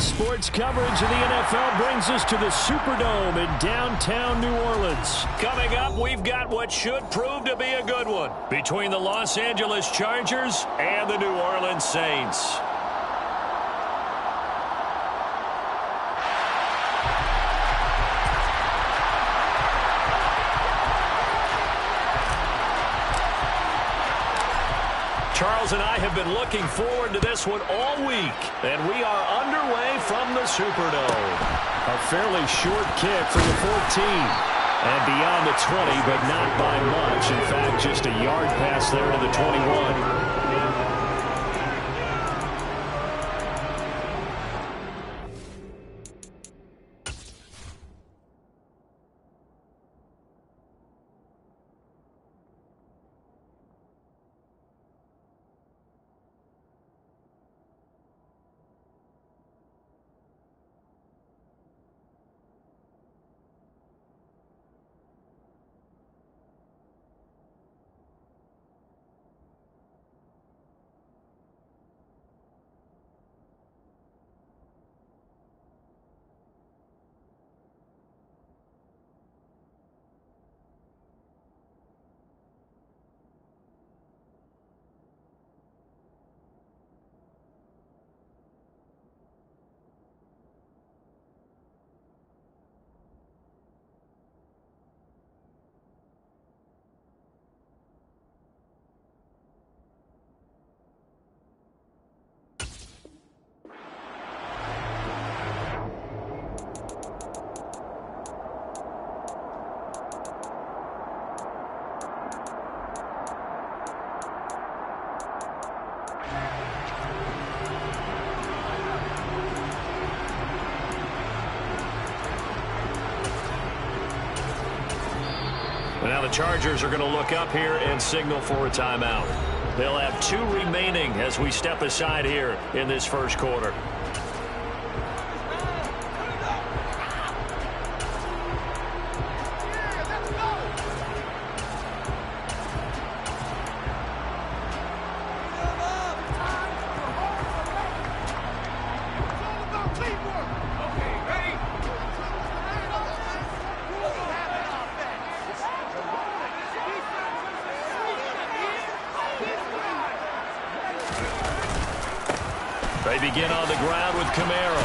Sports coverage of the NFL brings us to the Superdome in downtown New Orleans. Coming up, we've got what should prove to be a good one between the Los Angeles Chargers and the New Orleans Saints. Charles and I have been looking forward to this one all week, and we are underway from the Superdome. A fairly short kick from the 14, and beyond the 20, but not by much. In fact, just a yard pass there to the 21. Now the Chargers are going to look up here and signal for a timeout. They'll have 2 remaining as we step aside here in this first quarter. They begin on the ground with Kamara.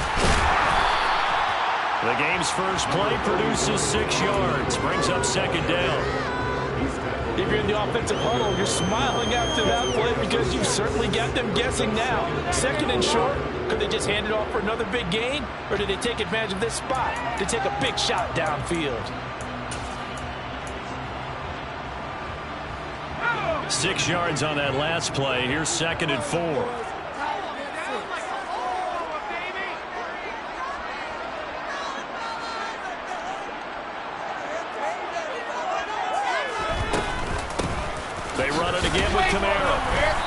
The game's first play produces 6 yards, brings up second down. If you're in the offensive huddle, you're smiling after that play because you've certainly got them guessing now. Second and short, could they just hand it off for another big gain? Or did they take advantage of this spot to take a big shot downfield? 6 yards on that last play. Here's second and 4. They run it again with Kamara.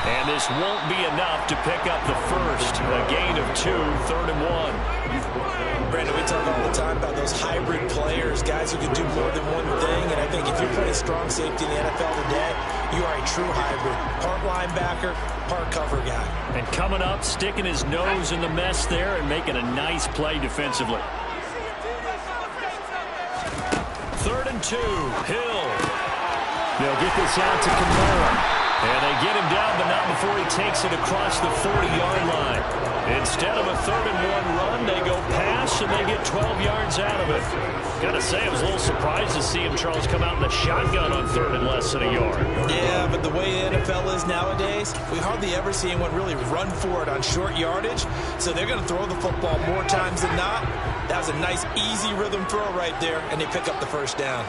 And this won't be enough to pick up the first. A gain of 2, third and 1. Brandon, we talk all the time about those hybrid players, guys who can do more than one thing. And I think if you're playing strong safety in the NFL today, you are a true hybrid. Part linebacker, part cover guy. And coming up, sticking his nose in the mess there and making a nice play defensively. Third and 2, Hill. They'll get this out to Kamara. And they get him down, but not before he takes it across the 40-yard line. Instead of a third and 1 run, they go pass, and they get 12 yards out of it. Gotta say, I was a little surprised to see him, Charles, come out in the shotgun on third and less than a yard. Yeah, but the way the NFL is nowadays, we hardly ever see anyone really run for it on short yardage. So they're going to throw the football more times than not. That was a nice, easy rhythm throw right there, and they pick up the first down.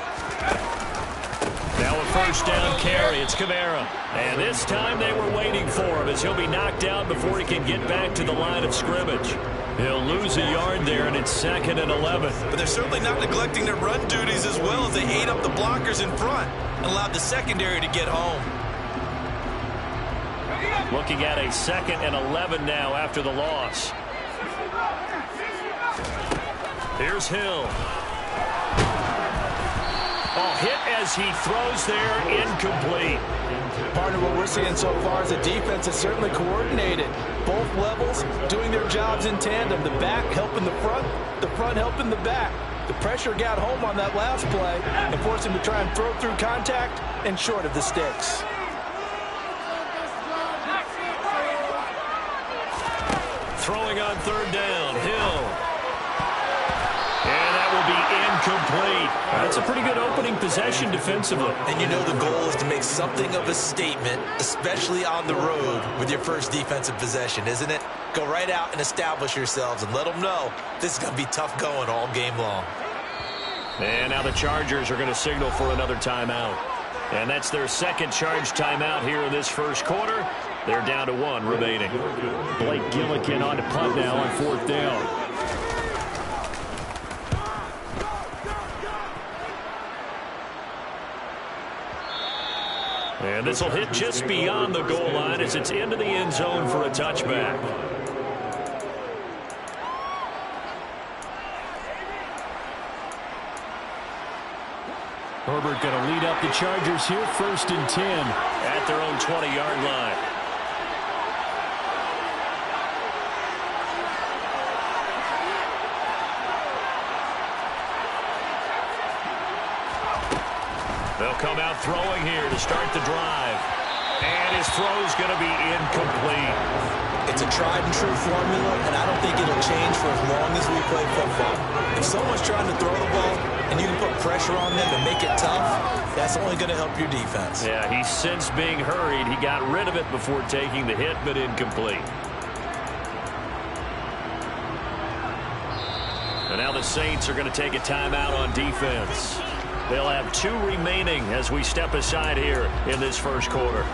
Now a first down carry. It's Kamara. And this time they were waiting for him as he'll be knocked down before he can get back to the line of scrimmage. He'll lose a yard there, and it's second and 11. But they're certainly not neglecting their run duties as well as they ate up the blockers in front and allowed the secondary to get home. Looking at a second and 11 now after the loss. Here's Hill. Oh, hit as he throws there, incomplete. Partner, what we're seeing so far is the defense is certainly coordinated. Both levels doing their jobs in tandem. The back helping the front helping the back. The pressure got home on that last play and forced him to try and throw through contact and short of the sticks. Throwing on third down, Hill. And that will be incomplete. That's a pretty good opening possession defensively. And you know the goal is to make something of a statement, especially on the road with your first defensive possession, isn't it? Go right out and establish yourselves and let them know this is going to be tough going all game long. And now the Chargers are going to signal for another timeout. And that's their second charge timeout here in this first quarter. They're down to one remaining. Blake Gillikin on to punt now on fourth down. And this will hit just beyond the goal line as it's into the end zone for a touchback. Herbert going to lead up the Chargers here, 1st and 10 at their own 20-yard line. They'll come out throwing here to start the drive. And his throw's going to be incomplete. It's a tried-and-true formula, and I don't think it'll change for as long as we play football. If someone's trying to throw the ball and you can put pressure on them and make it tough, that's only going to help your defense. Yeah, he sensed being hurried. He got rid of it before taking the hit, but incomplete. And now the Saints are going to take a timeout on defense. They'll have 2 remaining as we step aside here in this first quarter.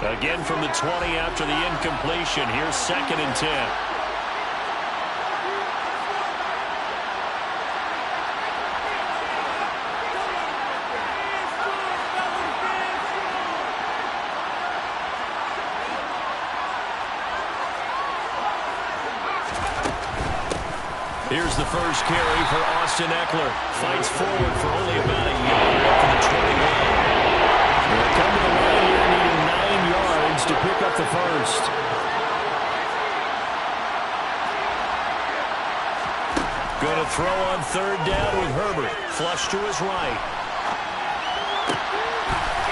Again from the 20 after the incompletion. Here's 2nd and 10. Here's the first carry for Austin Eckler. Fights forward for only about a yard after the 21. They'll come to the line here needing 9 yards to pick up the first. Going to throw on third down with Herbert. Flush to his right.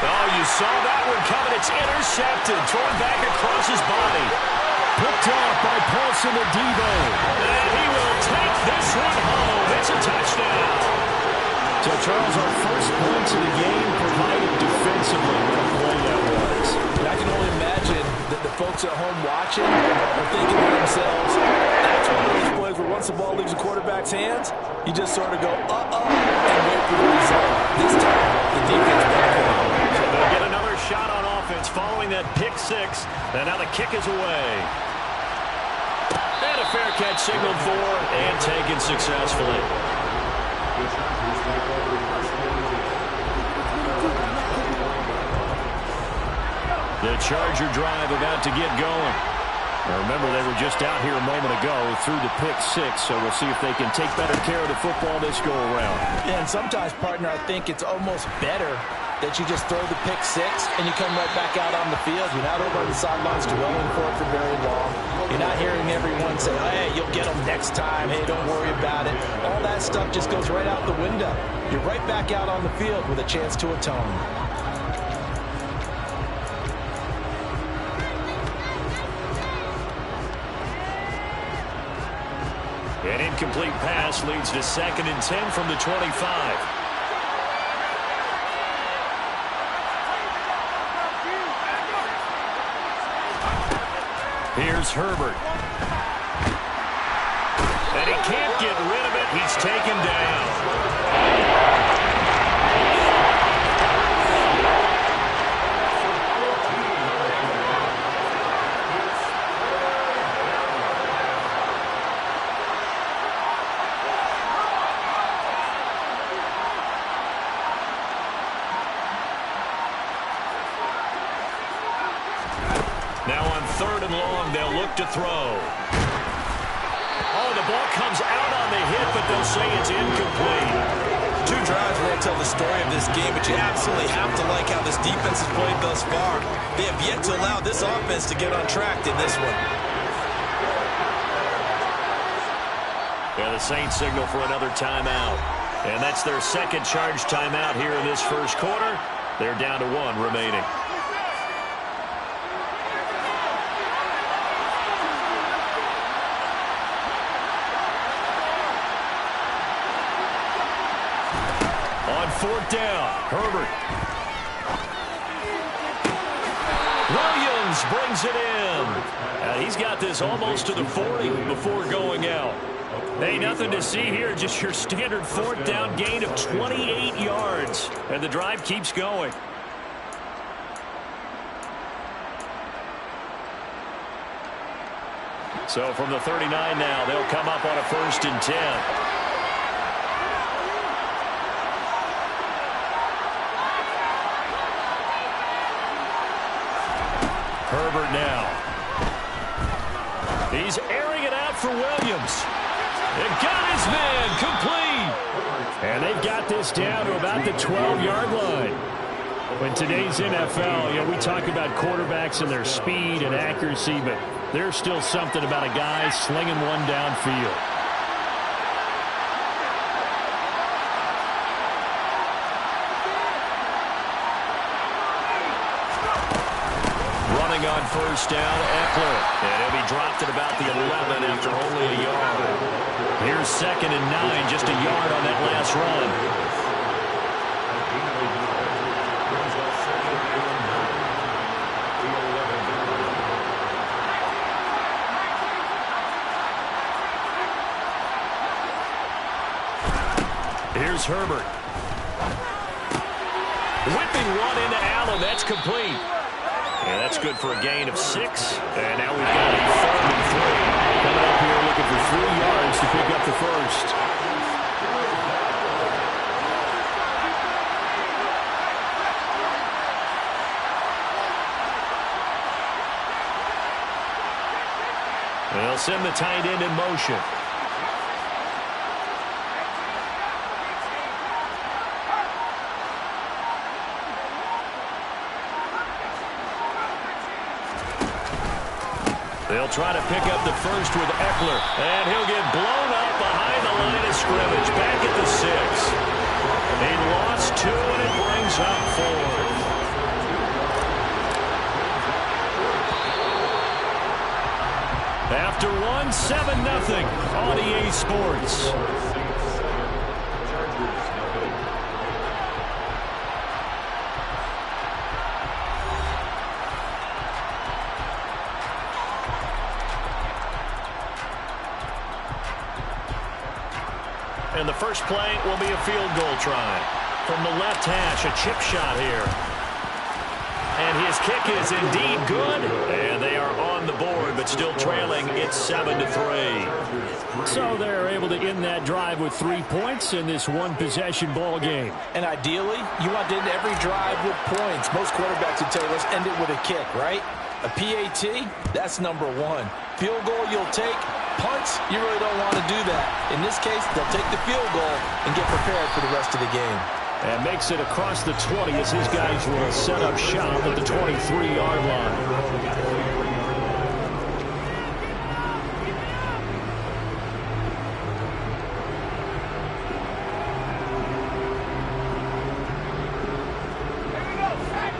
Oh, you saw that one coming. It's intercepted. Thrown back across his body. Picked off by Paulson Adebo. And he will take this one home. It's a touchdown. So, Charles, our first points of the game provided defensively. What a play that was. And I can only imagine that the folks at home watching are thinking to themselves, that's one of those plays where once the ball leaves the quarterback's hands, you just sort of go, and wait for the result. This time, the defense benefited. So they'll get another shot on offense following that pick 6. And now the kick is away. And a fair catch signaled for and taken successfully. The Charger drive about to get going. Now remember, they were just out here a moment ago through the pick 6, so we'll see if they can take better care of the football this go-around. Yeah, and sometimes, partner, I think it's almost better that you just throw the pick 6 and you come right back out on the field. You're not over on the sidelines dwelling for it for very long. You're not hearing everyone say, hey, you'll get them next time. Hey, don't worry about it. All that stuff just goes right out the window. You're right back out on the field with a chance to atone. An incomplete pass leads to 2nd and 10 from the 25. Here's Herbert. And he can't get rid of it. He's taken down. 3rd and long. They'll look to throw. Oh, the ball comes out on the hit, but they'll say it's incomplete. 2 drives won't tell the story of this game, but you absolutely have to like how this defense has played thus far. They have yet to allow this offense to get on track in this one. Yeah, the Saints signal for another timeout. And that's their second charge timeout here in this first quarter. They're down to 1 remaining. On 4th down, Herbert. Williams brings it in. He's got this almost to the 40 before going out. Hey, nothing to see here, just your standard 4th down gain of 28 yards. And the drive keeps going. So from the 39 now, they'll come up on a 1st and 10. Herbert now. He's airing it out for Williams. It got his man complete. And they've got this down to about the 12-yard line. In today's NFL, we talk about quarterbacks and their speed and accuracy, but there's still something about a guy slinging one downfield. Running on 1st down, Eckler. And he'll be dropped at about the 11 after only a yard. Here's 2nd and 9, just a yard on that last run. Here's Herbert. Whipping one into Allen. That's complete. And that's good for a gain of 6. And now we've got a 3rd and 3. Coming up here looking for 3 yards to pick up the first. They'll send the tight end in motion. They'll try to pick up the first with Eckler. And he'll get blown up behind the line of scrimmage. Back at the 6. He lost 2, and it brings up 4. After 1, 7-0 on EA Sports. And the first play will be a field goal try. From the left hash, a chip shot here. And his kick is indeed good. And they are on the board, but still trailing. It's 7-3. So they're able to end that drive with 3 points in this one-possession ball game. And ideally, you want to end every drive with points. Most quarterbacks would tell you, let's end it with a kick, right? A PAT, that's number 1. Field goal you'll take. Punts, you really don't want to do that. In this case, they'll take the field goal and get prepared for the rest of the game. And makes it across the 20 as his guys will set up shop at the 23-yard line.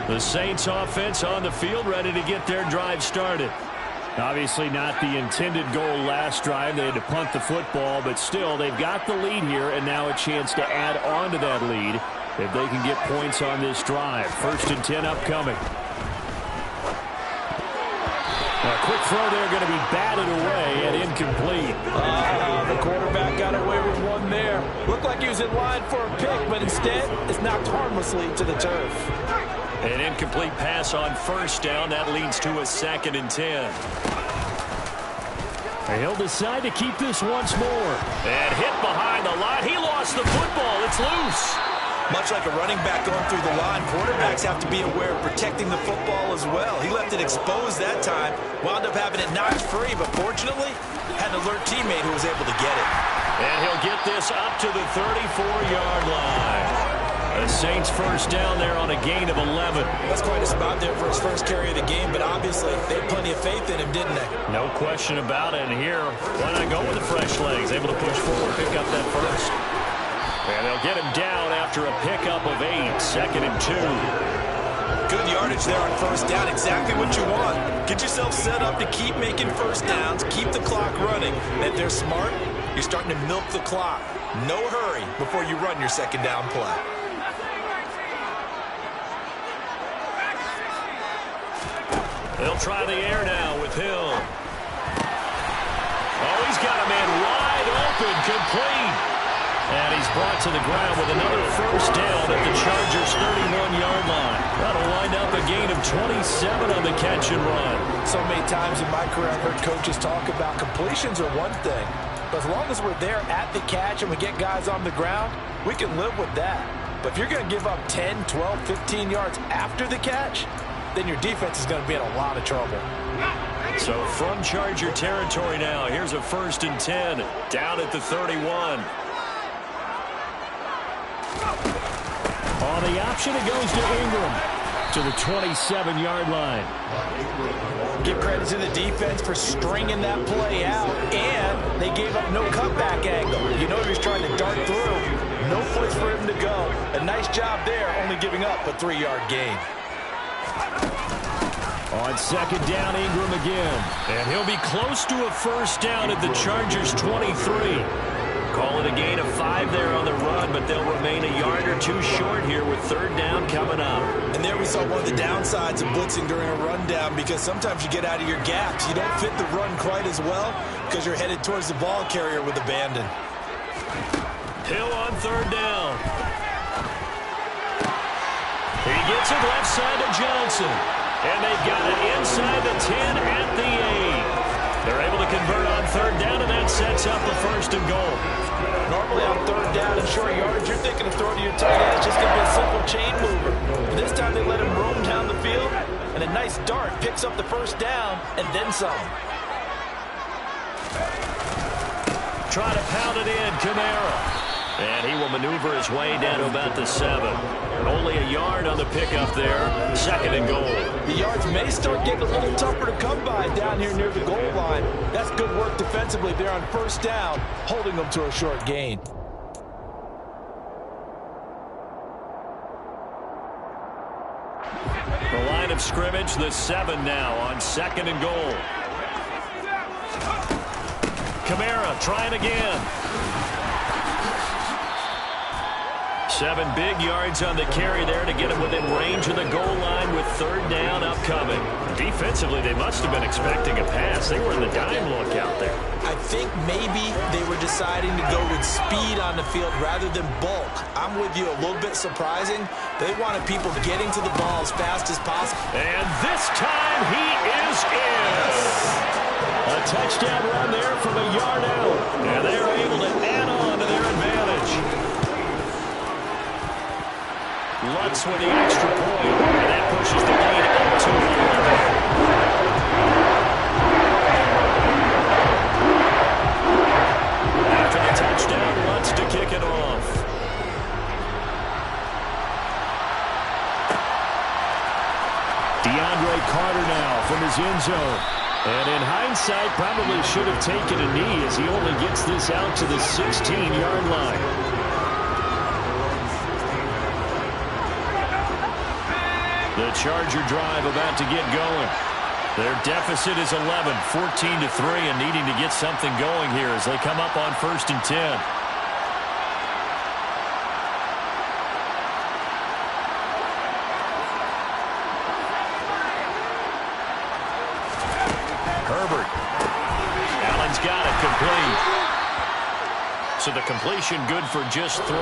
The Saints offense on the field, ready to get their drive started. Obviously not the intended goal last drive. They had to punt the football, but still they've got the lead here, and now a chance to add on to that lead if they can get points on this drive. 1st and 10 upcoming. A quick throw there going to be batted away and incomplete. The quarterback got away with one there. Looked like he was in line for a pick, but instead it's knocked harmlessly to the turf. An incomplete pass on 1st down. That leads to a 2nd and 10. He'll decide to keep this once more. And hit behind the line. He lost the football. It's loose. Much like a running back going through the line, quarterbacks have to be aware of protecting the football as well. He left it exposed that time, wound up having it knocked free, but fortunately, had an alert teammate who was able to get it. And he'll get this up to the 34-yard line. The Saints first down there on a gain of 11. That's quite a spot there for his first carry of the game, but obviously they had plenty of faith in him, didn't they? No question about it. And here, why not go with the fresh legs? Able to push forward, pick up that first. And they'll get him down after a pickup of 8, 2nd and 2. Good yardage there on first down, exactly what you want. Get yourself set up to keep making first downs, keep the clock running. And if they're smart, you're starting to milk the clock. No hurry before you run your second down play. They'll try the air now with Hill. Oh, he's got a man wide open, complete. And he's brought to the ground with another first down at the Chargers' 31-yard line. That'll wind up a gain of 27 on the catch and run. So many times in my career I've heard coaches talk about completions are one thing. But as long as we're there at the catch and we get guys on the ground, we can live with that. But if you're going to give up 10, 12, 15 yards after the catch, then your defense is going to be in a lot of trouble. So from Charger territory now, here's a 1st and 10 down at the 31. On the option, it goes to Ingram to the 27-yard line. Give credit to the defense for stringing that play out, and they gave up no cutback angle. You know he was trying to dart through. No place for him to go. A nice job there, only giving up a 3-yard gain. On 2nd down, Ingram again. And he'll be close to a first down at the Chargers' 23. Call it a gain of 5 there on the run, but they'll remain a yard or two short here with 3rd down coming up. And there we saw one of the downsides of blitzing during a rundown, because sometimes you get out of your gaps. You don't fit the run quite as well because you're headed towards the ball carrier with abandon. Hill on 3rd down. He gets it left side to Johnson. And they've got it inside the 10 at the 8. They're able to convert on 3rd down, and that sets up the 1st and goal. Normally on 3rd down and short yardage, you're thinking of throwing to your tight end. It's just going to be a simple chain mover. But this time they let him roam down the field, and a nice dart picks up the 1st down and then some. Try to pound it in, Kamara. And he will maneuver his way down to about the 7. Only a yard on the pickup there. 2nd and goal. The yards may start getting a little tougher to come by down here near the goal line. That's good work defensively there on 1st down, holding them to a short gain. The line of scrimmage, the 7 now on 2nd and goal. Kamara trying again. 7 big yards on the carry there to get him within range of the goal line with 3rd down upcoming. Defensively, they must have been expecting a pass. They were in the dime look out there. I think maybe they were deciding to go with speed on the field rather than bulk. I'm with you, a little bit surprising. They wanted people getting to the ball as fast as possible. And this time he is in. A touchdown run there from a yard out. And they're able to add on to their advantage. Lutz with the extra point, and that pushes the lead up to 11. After the touchdown, Lutz to kick it off. DeAndre Carter now from his end zone. And in hindsight, probably should have taken a knee as he only gets this out to the 16-yard line. The Charger drive about to get going. Their deficit is 11, 14-3, and needing to get something going here as they come up on 1st and 10. Herbert. Allen's got it complete. So the completion good for just 3.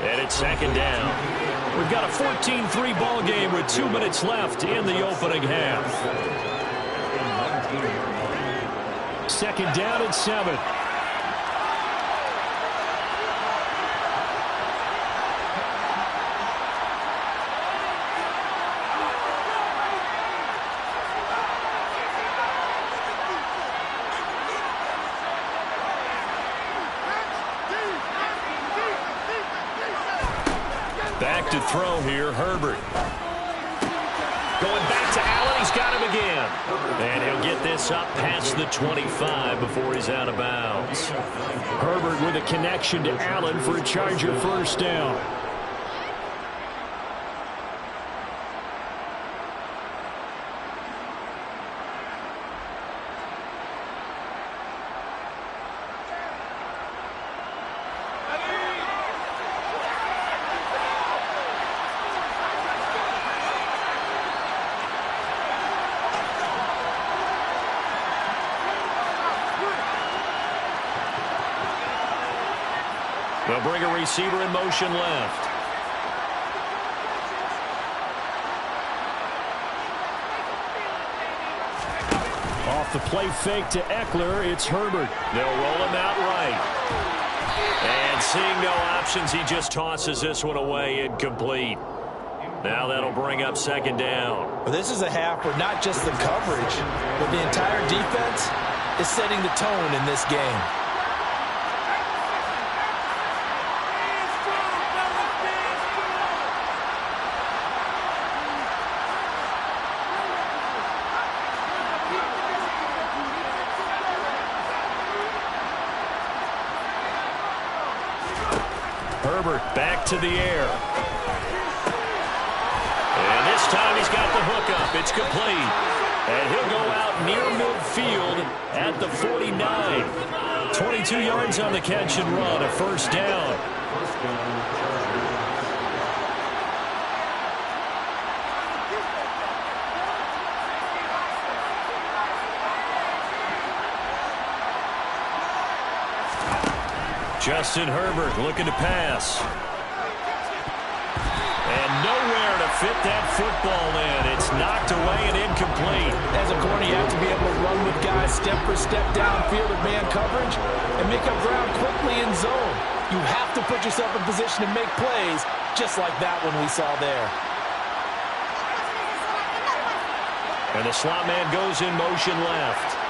And it's 2nd down. We've got a 14-3 ball game with 2 minutes left in the opening half. 2nd down and 7. back to throw here, Herbert. Going back to Allen, he's got him again. And he'll get this up past the 25 before he's out of bounds. Herbert with a connection to Allen for a Charger first down. They'll bring a receiver in motion left. Off the play fake to Eckler, it's Herbert. They'll roll him out right. And seeing no options, he just tosses this one away, incomplete. Now that'll bring up second down. Well, this is a half where not just the coverage, but the entire defense is setting the tone in this game. Herbert back to the air. And this time he's got the hook up. It's complete. And he'll go out near midfield at the 49. 22 yards on the catch and run, a first down. Justin Herbert looking to pass. And nowhere to fit that football in. It's knocked away and incomplete. As a corner, you have to be able to run with guys step for step downfield of man coverage and make up ground quickly in zone. You have to put yourself in position to make plays, just like that one we saw there. And the slot man goes in motion left.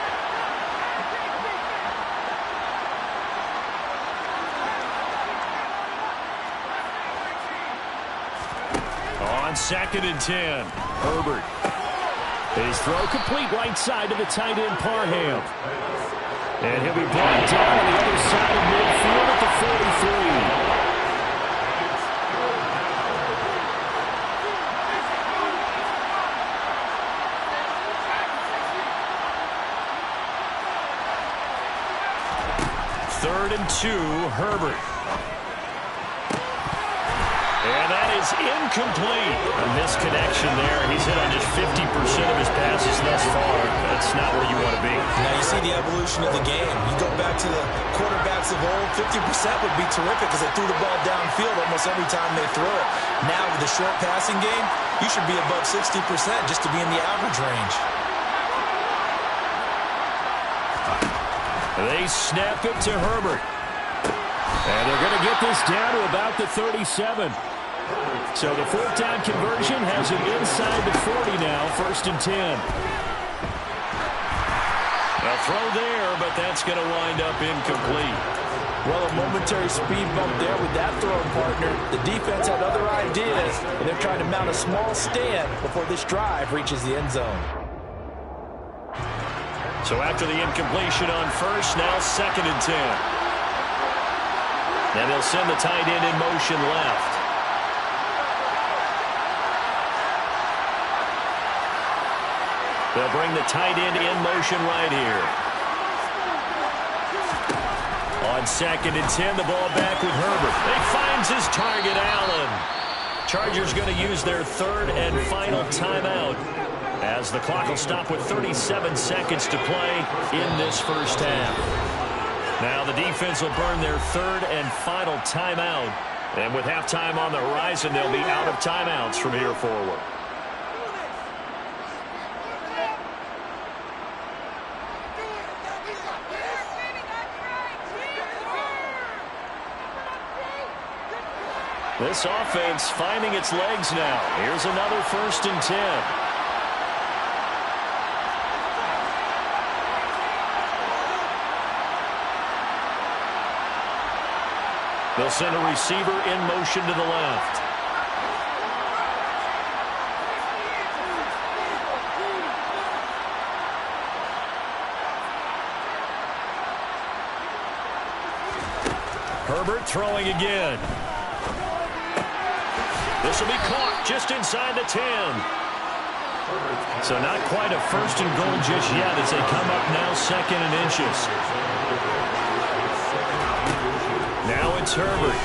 On 2nd and 10, Herbert. His throw complete right side to the tight end, Parham. And he'll be brought down on the other side of midfield at the 43. Third and 2, Herbert. And that is incomplete. A misconnection there. He's hit on just 50% of his passes thus far. That's not where you want to be. Now you see the evolution of the game. You go back to the quarterbacks of old, 50% would be terrific because they threw the ball downfield almost every time they threw it. Now with the short passing game, you should be above 60% just to be in the average range. They snap it to Herbert. And they're going to get this down to about the 37. So the fourth down conversion has him inside the 40 now, 1st and 10. A throw there, but that's going to wind up incomplete. Well, a momentary speed bump there with that throwing partner. The defense had other ideas, and they're trying to mount a small stand before this drive reaches the end zone. So after the incompletion on first, now 2nd and 10. And they'll send the tight end in motion left. They'll bring the tight end in motion right here. On 2nd and 10, the ball back with Herbert. He finds his target, Allen. Chargers going to use their third and final timeout, as the clock will stop with 37 seconds to play in this first half. Now the defense will burn their third and final timeout. And with halftime on the horizon, they'll be out of timeouts from here forward. This offense finding its legs now. Here's another 1st and 10. They'll send a receiver in motion to the left. Herbert throwing again. This will be caught just inside the 10. So not quite a first and goal just yet as they come up now 2nd and inches. Now it's Herbert.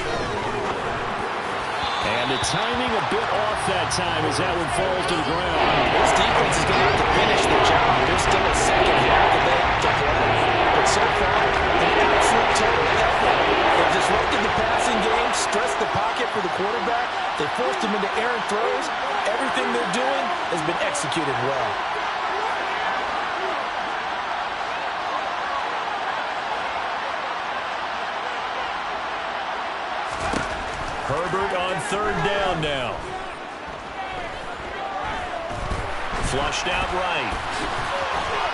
And the timing a bit off that time as that one falls to the ground. This defense is going to have to finish the job. There's still a second half of it to play. But so far, an absolute total effort. They've disrupted the passing game, stressed the pocket for the quarterback. They forced him into errant throws. Everything they're doing has been executed well. Herbert on 3rd down now. Flushed out right.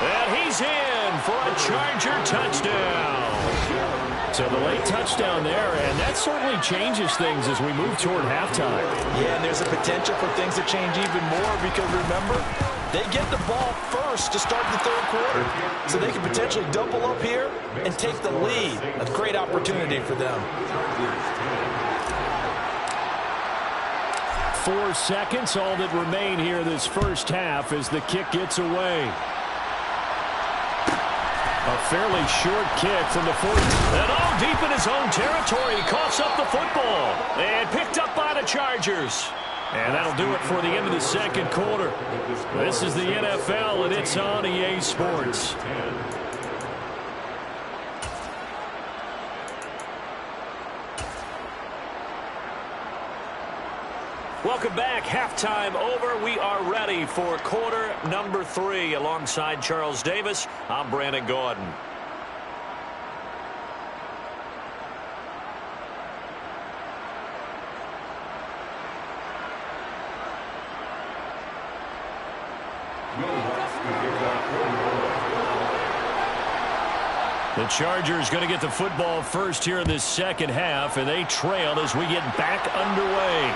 And he's in for a Charger touchdown. So the late touchdown there, and that certainly changes things as we move toward halftime. Yeah, and there's a potential for things to change even more because, remember, they get the ball first to start the 3rd quarter. So they can potentially double up here and take the lead. A great opportunity for them. 4 seconds, all that remain here this first half as the kick gets away. A fairly short kick from the 40. And all deep in his own territory. He coughs up the football. And picked up by the Chargers. And that'll do it for the end of the 2nd quarter. This is the NFL, and it's on EA Sports. Welcome back. Halftime over. We are ready for quarter number 3. Alongside Charles Davis, I'm Brandon Gordon. The Chargers going to get the football first here in this 2nd half, and they trail as we get back underway.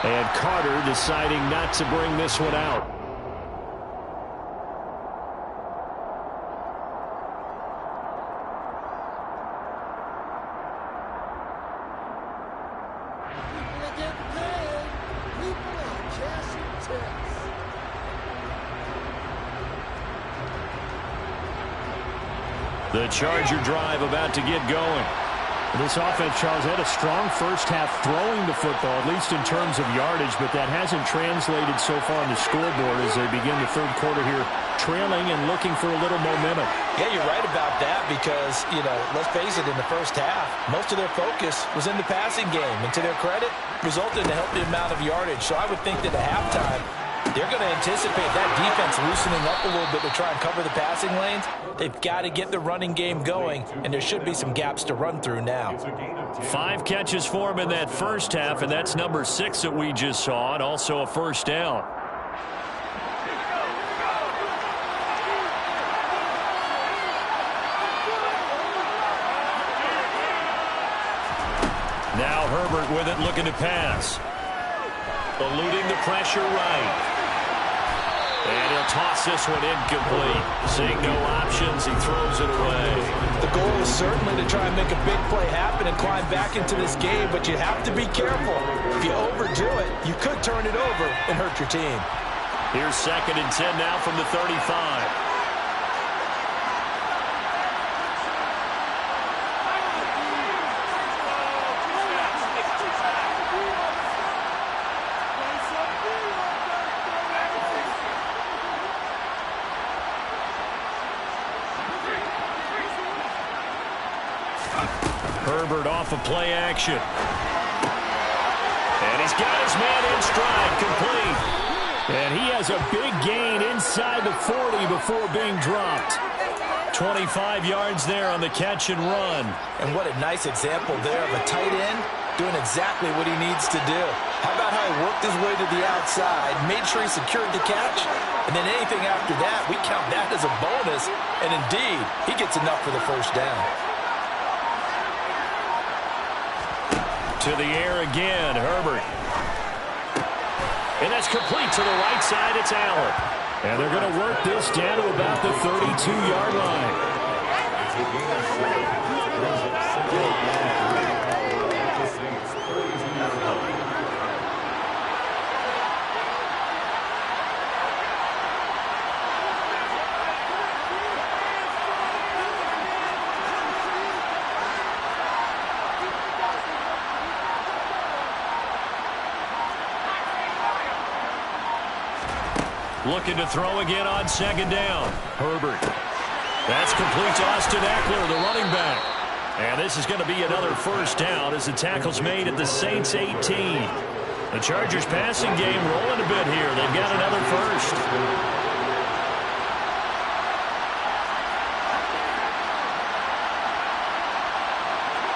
And Carter deciding not to bring this one out. The Charger drive about to get going. This offense, Charles, had a strong first half throwing the football, at least in terms of yardage, but that hasn't translated so far on the scoreboard as they begin the 3rd quarter here, trailing and looking for a little momentum. Yeah, you're right about that because, let's face it, in the first half, most of their focus was in the passing game. And to their credit, resulted in a healthy amount of yardage. So I would think that at halftime, they're going to anticipate that defense loosening up a little bit to try and cover the passing lanes. They've got to get the running game going, and there should be some gaps to run through now. 5 catches for him in that first half, and that's number 6 that we just saw, and also a first down. Now Herbert with it, looking to pass. Eluding the pressure right. And he'll toss this one incomplete. Seeing no options, he throws it away. The goal is certainly to try and make a big play happen and climb back into this game, but you have to be careful. If you overdo it, you could turn it over and hurt your team. Here's 2nd and 10 now from the 35. Herbert off of play action. And he's got his man in stride, complete. And he has a big gain inside the 40 before being dropped. 25 yards there on the catch and run. And what a nice example there of a tight end doing exactly what he needs to do. How about how he worked his way to the outside, made sure he secured the catch, and then anything after that, we count that as a bonus. And indeed, he gets enough for the first down. To the air again, Herbert. And that's complete to the right side. It's Allen. And they're going to work this down to about the 32-yard line. Looking to throw again on second down. Herbert. That's complete to Austin Eckler, the running back. And this is going to be another first down as the tackle's made at the Saints 18. The Chargers passing game rolling a bit here. They've got another first.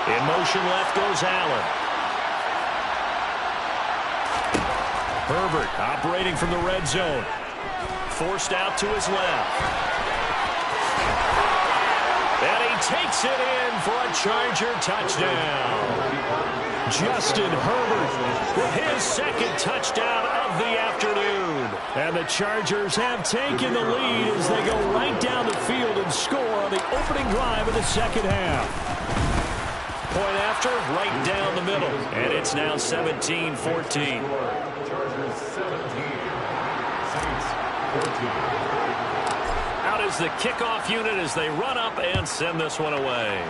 In motion left goes Allen. Herbert operating from the red zone. Forced out to his left. And he takes it in for a Charger touchdown. Justin Herbert with his second touchdown of the afternoon. And the Chargers have taken the lead as they go right down the field and score on the opening drive of the second half. Point after, right down the middle. And it's now 17-14. Out is the kickoff unit as they run up and send this one away.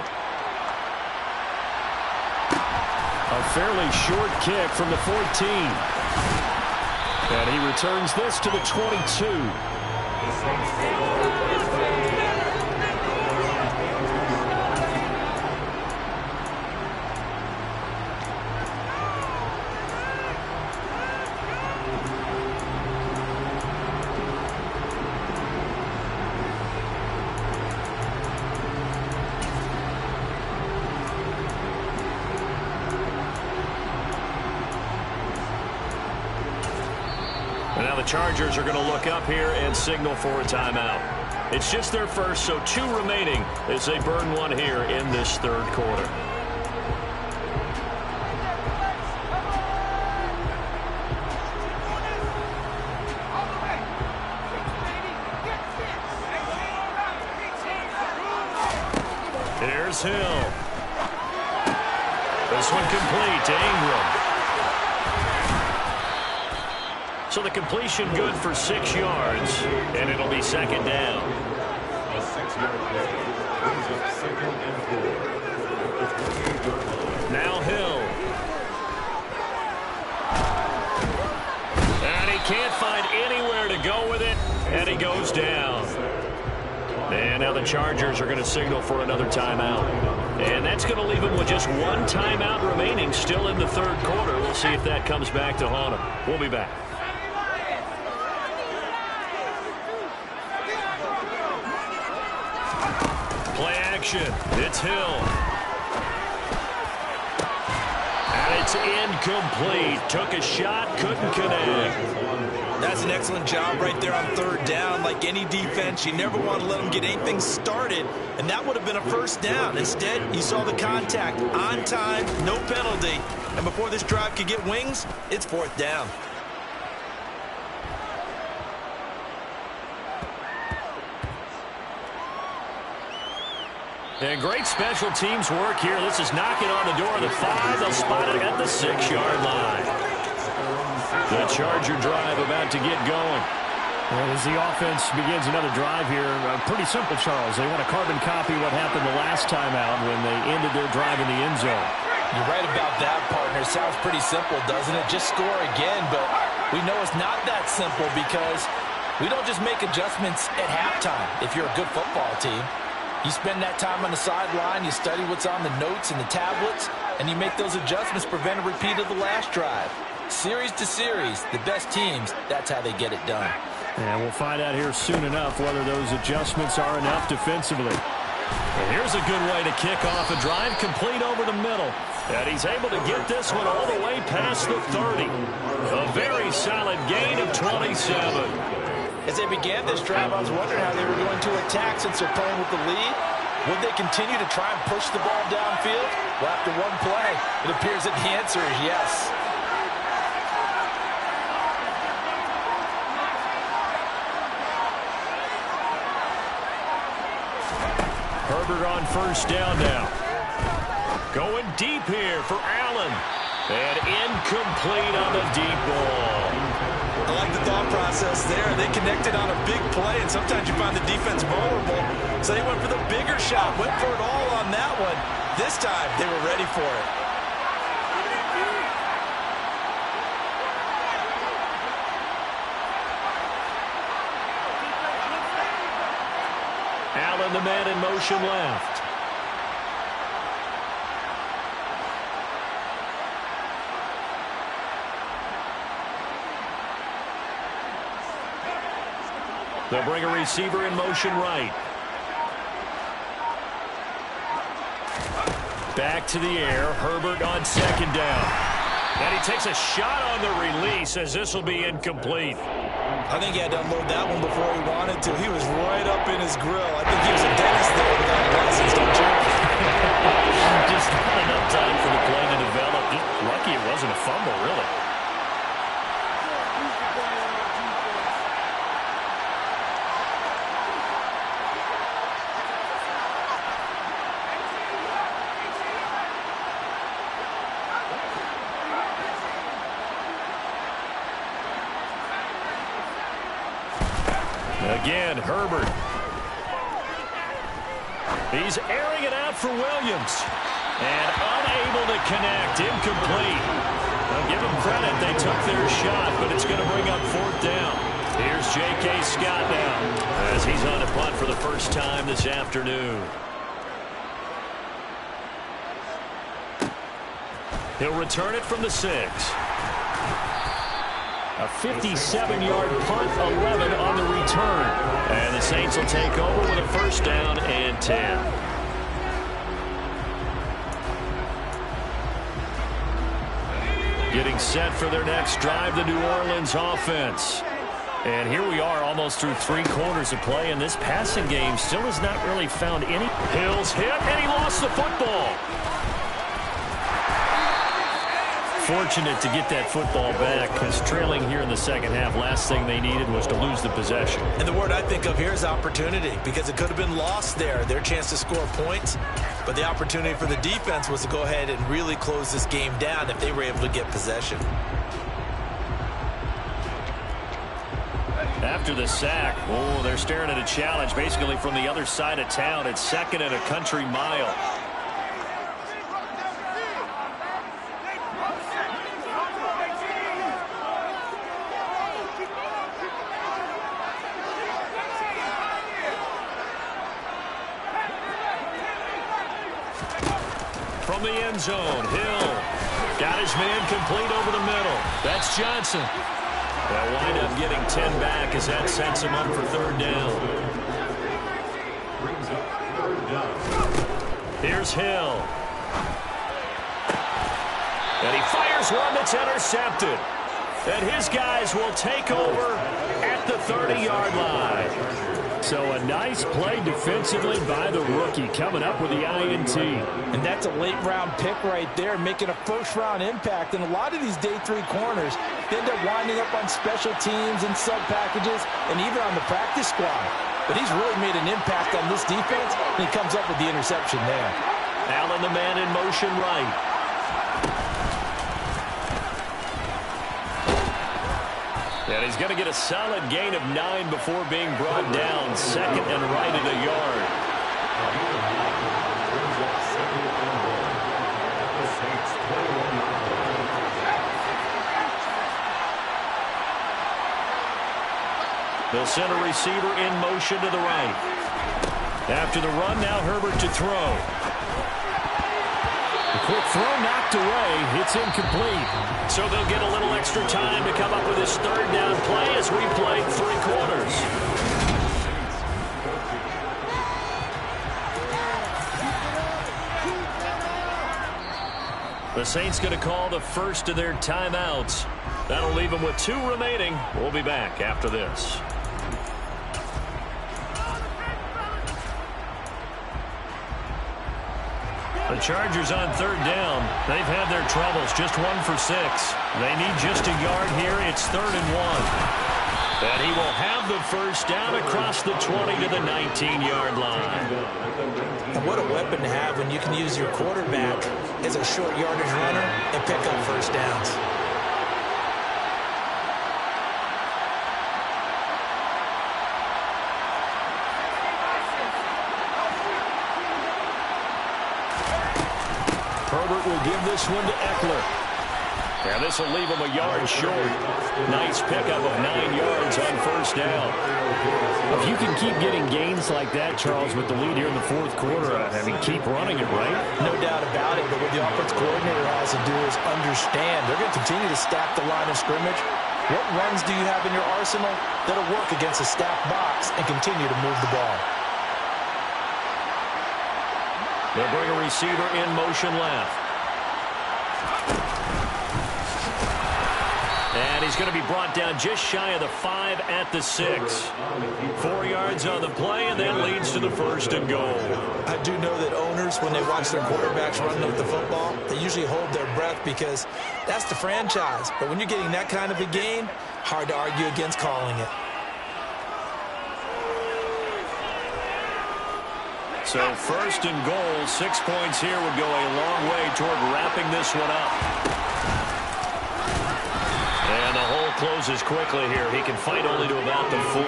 A fairly short kick from the 14. And he returns this to the 22. Chargers are going to look up here and signal for a timeout. It's just their first, so 2 remaining as they burn one here in this third quarter. Here's Hill. This one complete to Ingram. So the completion good for 6 yards, and it'll be second down. A 6-yard play brings up 2nd and 4. Now Hill. And he can't find anywhere to go with it, and he goes down. And now the Chargers are going to signal for another timeout. And that's going to leave them with just 1 timeout remaining still in the third quarter. We'll see if that comes back to haunt them. We'll be back. Play action. It's Hill. And it's incomplete. Took a shot, couldn't connect. That's an excellent job right there on third down. Like any defense, you never want to let them get anything started, and that would have been a first down. Instead, you saw the contact on time, no penalty, and before this drive could get wings, it's fourth down. And great special teams work here. This is knocking on the door of the 5. They'll spot it at the 6-yard line. The Charger drive about to get going. Well, as the offense begins another drive here, pretty simple, Charles. They want to carbon copy what happened the last time out when they ended their drive in the end zone. You're right about that, partner. Sounds pretty simple, doesn't it? Just score again, but we know it's not that simple because we don't just make adjustments at halftime if you're a good football team. You spend that time on the sideline, you study what's on the notes and the tablets, and you make those adjustments, prevent a repeat of the last drive. Series to series, the best teams, that's how they get it done. And we'll find out here soon enough whether those adjustments are enough defensively. And here's a good way to kick off a drive, complete over the middle. And he's able to get this one all the way past the 30. A very solid gain of 27. As they began this drive, I was wondering how they were going to attack since they're playing with the lead. Would they continue to try and push the ball downfield? Well, after one play, it appears that the answer is yes. Herbert on first down now. Going deep here for Allen. And incomplete on the deep ball. I like the thought process there. They connected on a big play, and sometimes you find the defense vulnerable. So they went for the bigger shot, went for it all on that one. This time, they were ready for it. Allen, the man in motion left. They'll bring a receiver in motion right. Back to the air. Herbert on second down. And he takes a shot on the release as this will be incomplete. I think he had to unload that one before he wanted to. He was right up in his grill. I think he was a dentist there without glasses, don't you? Just not enough time for the play to develop. Just lucky it wasn't a fumble, really. Again, Herbert. He's airing it out for Williams. And unable to connect. Incomplete. I'll give them credit. They took their shot, but it's going to bring up fourth down. Here's J.K. Scott now as he's on a punt for the first time this afternoon. He'll return it from the 6. A 57-yard punt, 11 on the return. And the Saints will take over with a first down and 10. Getting set for their next drive, the New Orleans offense. And here we are almost through 3 quarters of play, and this passing game still has not really found any. Hill's hit, and he lost the football. Fortunate to get that football back because trailing here in the second half, last thing they needed was to lose the possession. And the word I think of here is opportunity because it could have been lost there, their chance to score points. But the opportunity for the defense was to go ahead and really close this game down if they were able to get possession. After the sack, oh, they're staring at a challenge basically from the other side of town. It's 2nd and a country mile. From the end zone, Hill got his man complete over the middle. That's Johnson. They'll wind up getting 10 back as that sets him up for third down. Here's Hill. And he fires one that's intercepted. And his guys will take over at the 30-yard line. So a nice play defensively by the rookie coming up with the INT. And that's a late-round pick right there, making a first-round impact. And a lot of these day 3 corners, they end up winding up on special teams and sub-packages and even on the practice squad. But he's really made an impact on this defense, and he comes up with the interception there. Allen, the man in motion right. And he's going to get a solid gain of 9 before being brought down. 2nd and right at a yard. They'll send a receiver in motion to the right. After the run, now Herbert to throw. The quick throw knocked away. It's incomplete. So they'll get a little extra time to come up with his third down play as we played 3 quarters. The Saints going to call the first of their timeouts. That'll leave them with 2 remaining. We'll be back after this. The Chargers on third down. They've had their troubles. Just 1 for 6. They need just a yard here. It's 3rd and 1. And he will have the first down across the 20 to the 19-yard line. And what a weapon to have when you can use your quarterback as a short yardage runner and pick up first downs. Herbert will give this one to Eckler. And this will leave him a yard short. Nice pickup of 9 yards on first down. If you can keep getting gains like that, Charles, with the lead here in the fourth quarter, I mean, keep running it, right? No doubt about it, but what the offense coordinator has to do is understand they're going to continue to stack the line of scrimmage. What runs do you have in your arsenal that'll work against a stacked box and continue to move the ball? They'll bring a receiver in motion left. And he's going to be brought down just shy of the 5 at the 6. 4 yards on the play, and that leads to the first and goal. I do know that owners, when they watch their quarterbacks running up the football, they usually hold their breath because that's the franchise. But when you're getting that kind of a game, hard to argue against calling it. So first and goal, 6 points here would go a long way toward wrapping this one up. And the hole closes quickly here. He can fight only to about the 4.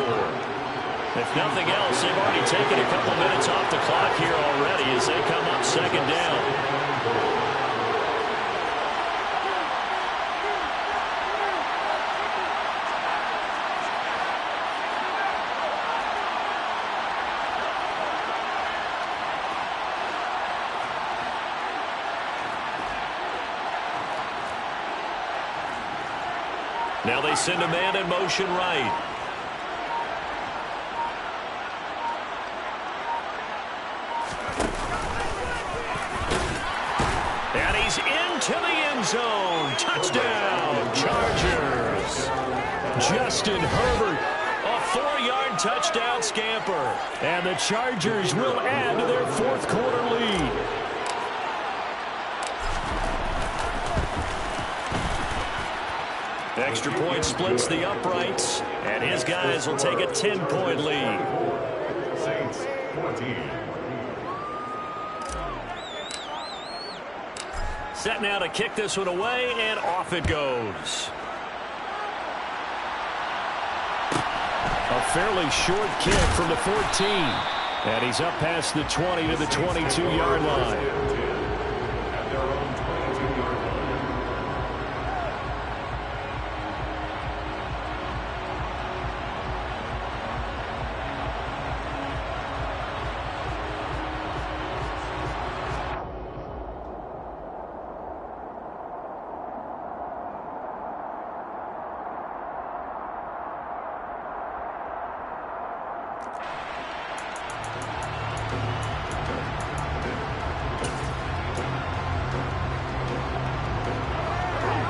If nothing else, they've already taken a couple minutes off the clock here already as they come up second down. Now they send a man in motion right. And he's into the end zone. Touchdown, Chargers. Justin Herbert, a 4-yard touchdown scamper. And the Chargers will add to their fourth quarter lead. Extra point splits the uprights, and his guys will take a 10-point lead. Saints 14. Set now to kick this one away, and off it goes. A fairly short kick from the 14. And he's up past the 20 to the 22-yard line. At their own 22-yard line.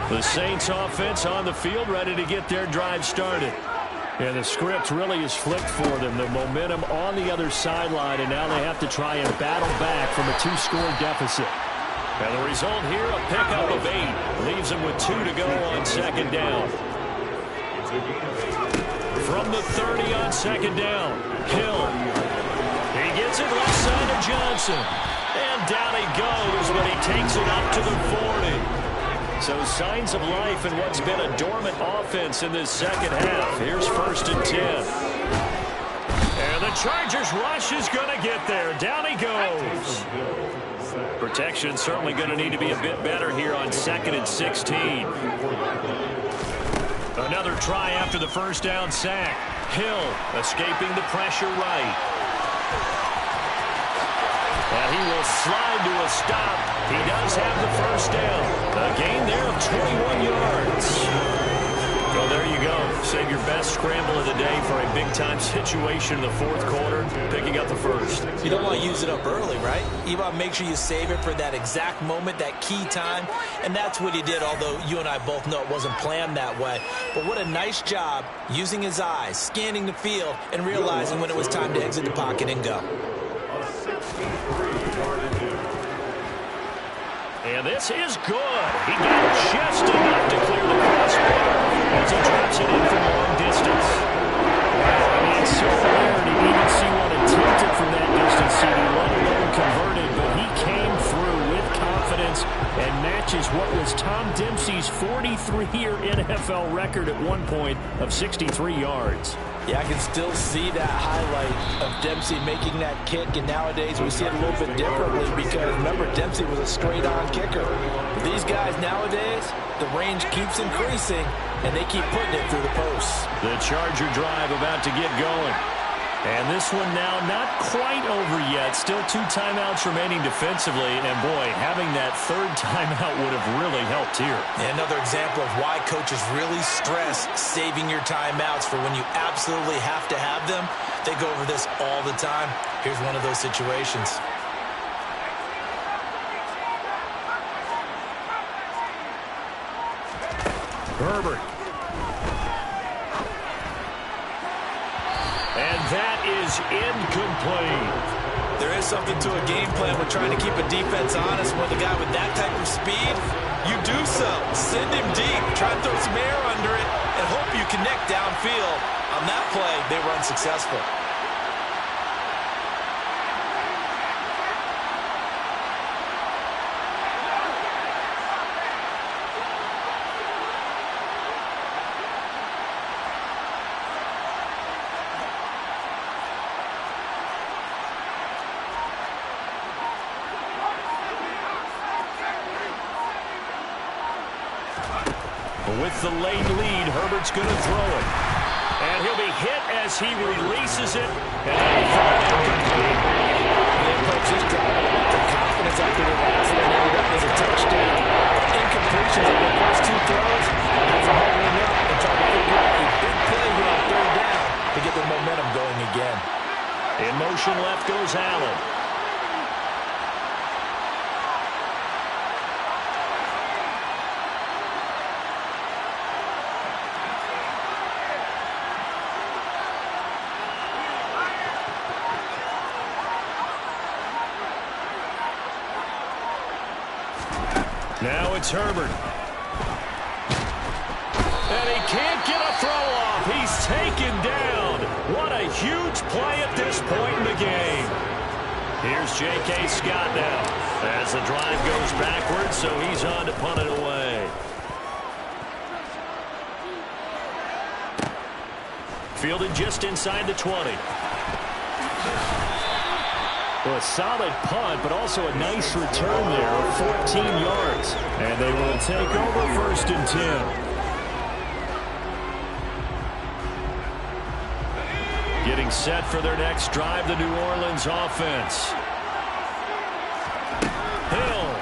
The Saints offense on the field, ready to get their drive started. Yeah, the script really is flipped for them. The momentum on the other sideline, and now they have to try and battle back from a 2-score deficit. And the result here, a pickup of 8. Leaves them with 2 to go on second down. From the 30 on second down, Hill. He gets it left side to Johnson. And down he goes, but he takes it up to the 40. So signs of life in what's been a dormant offense in this second half. Here's first and 10. And the Chargers rush is going to get there. Down he goes. Protection certainly going to need to be a bit better here on second and 16. Another try after the first down sack. Hill escaping the pressure right. And he will slide to a stop. He does have the first down. A gain there of 21 yards. Well, there you go. Save your best scramble of the day for a big-time situation in the fourth quarter, picking up the first. You don't want to use it up early, right? You want to make sure you save it for that exact moment, that key time. And that's what he did, although you and I both know it wasn't planned that way. But what a nice job using his eyes, scanning the field, and realizing when it was time to exit the pocket and go. And this is good. He got just enough to clear the crossbar as he drops it in from long distance. three-year NFL record at one point of 63 yards. Yeah, I can still see that highlight of Dempsey making that kick, and nowadays we see it a little bit differently because, remember, Dempsey was a straight-on kicker. But these guys nowadays, the range keeps increasing, and they keep putting it through the posts. The Charger drive about to get going. And this one now not quite over yet. Still 2 timeouts remaining defensively. And, boy, having that third timeout would have really helped here. And another example of why coaches really stress saving your timeouts for when you absolutely have to have them. They go over this all the time. Here's one of those situations. Herbert. And that is incomplete. There is something to a game plan. We're trying to keep a defense honest. With a guy with that type of speed, you do so. Send him deep. Try to throw some air under it and hope you connect downfield. On that play, they were unsuccessful. With the late lead, Herbert's going to throw it. And he'll be hit as he releases it. And incomplete. They approach this drive with confidence after the last one ended up as a touchdown. Incompletions on the first 2 throws. That's a hard one up and try to figure out a big play here on 3rd down to get the momentum going again. In motion left goes Allen. Now it's Herbert. And he can't get a throw off. He's taken down. What a huge play at this point in the game. Here's J.K. Scott now as the drive goes backwards, so he's on to punt it away. Fielded just inside the 20. Well, a solid punt, but also a nice return there of 14 yards. And they will take over 1st and 10. Getting set for their next drive, the New Orleans offense. Hill.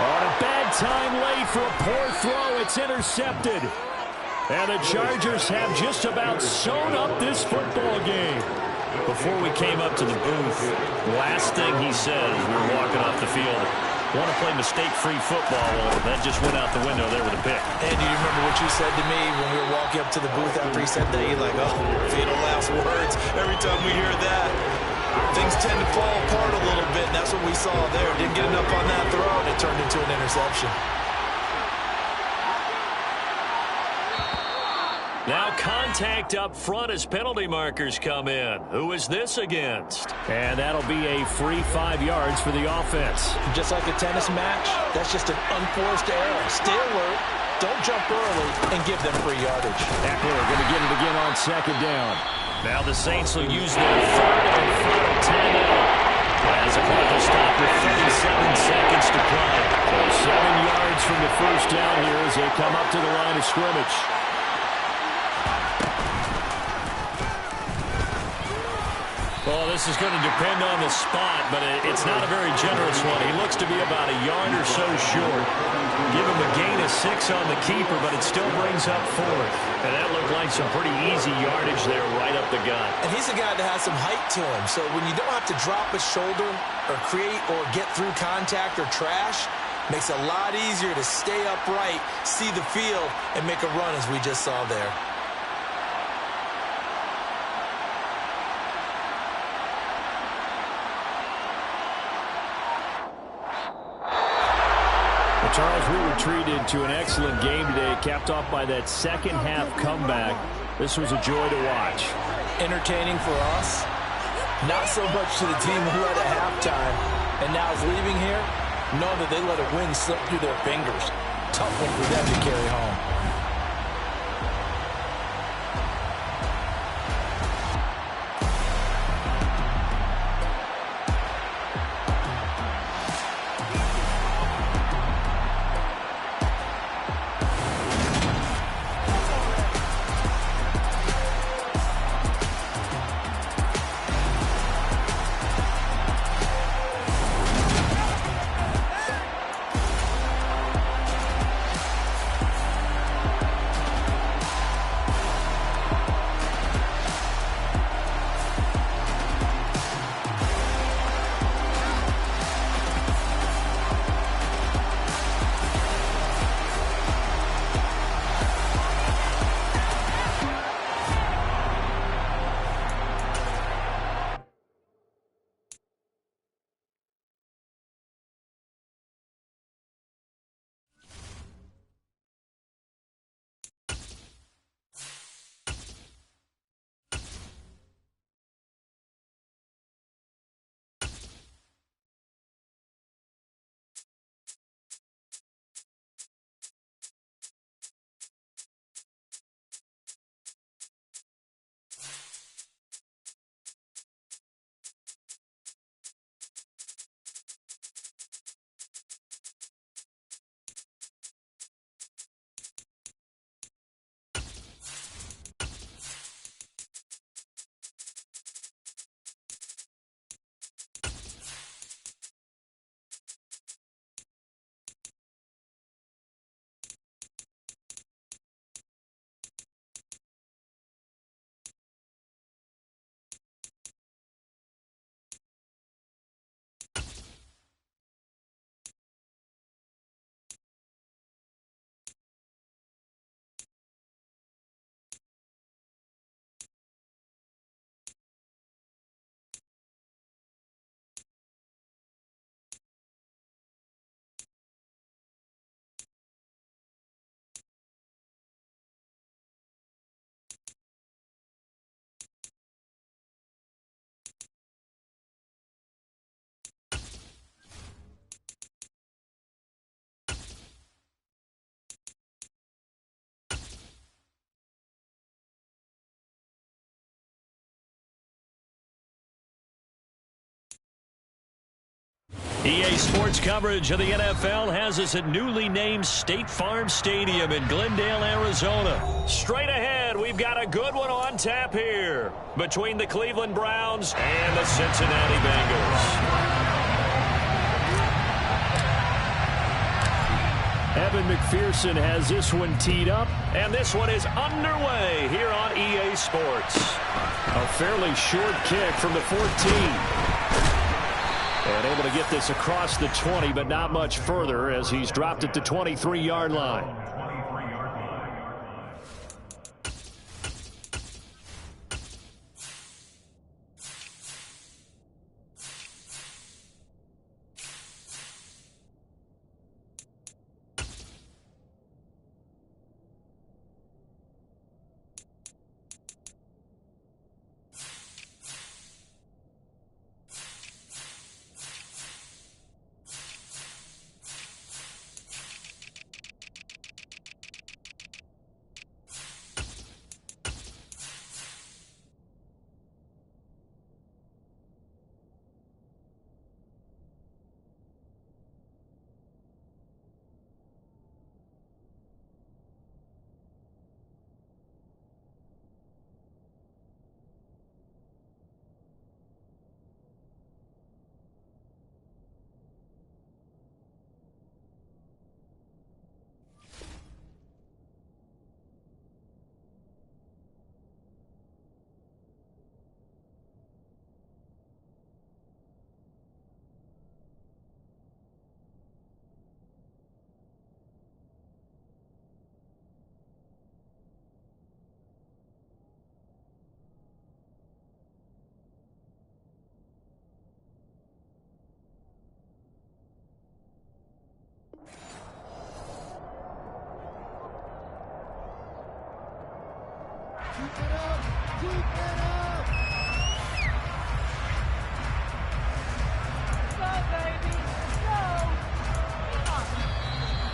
On a bad time late for a poor throw. It's intercepted. And the Chargers have just about sewn up this football game. Before we came up to the booth, last thing he said as we were walking off the field, want to play mistake-free football. Well, that just went out the window there with a pick. And do you remember what you said to me when we were walking up to the booth after he said that? You're like, oh, fatal last words. Every time we hear that, things tend to fall apart a little bit, and that's what we saw there. Didn't get enough on that throw, and it turned into an interception. Now contact up front as penalty markers come in. Who is this against? And that'll be a free 5 yards for the offense. Just like a tennis match, that's just an unforced error. Stay alert, don't jump early, and give them free yardage. Eckler going to get it again on 2nd down. Now the Saints will use their 3rd and final timeout. As a clock will stop with 37 seconds to play. So 7 yards from the first down here as they come up to the line of scrimmage. Well, this is going to depend on the spot, but it's not a very generous one. He looks to be about a yard or so short. Give him a gain of 6 on the keeper, but it still brings up 4th. And that looked like some pretty easy yardage there right up the gut. And he's a guy that has some height to him, so when you don't have to drop a shoulder or create or get through contact or trash, makes it a lot easier to stay upright, see the field, and make a run as we just saw there. Charles, we were treated to an excellent game today, capped off by that second-half comeback. This was a joy to watch. Entertaining for us, not so much to the team who had a halftime and now is leaving here. knowing that they let a win slip through their fingers. Tough one for them to carry home. EA Sports coverage of the NFL has us at newly named State Farm Stadium in Glendale, Arizona. Straight ahead, we've got a good one on tap here between the Cleveland Browns and the Cincinnati Bengals. Evan McPherson has this one teed up, and this one is underway here on EA Sports. A fairly short kick from the 14. And able to get this across the 20, but not much further as he's dropped it to 23-yard line.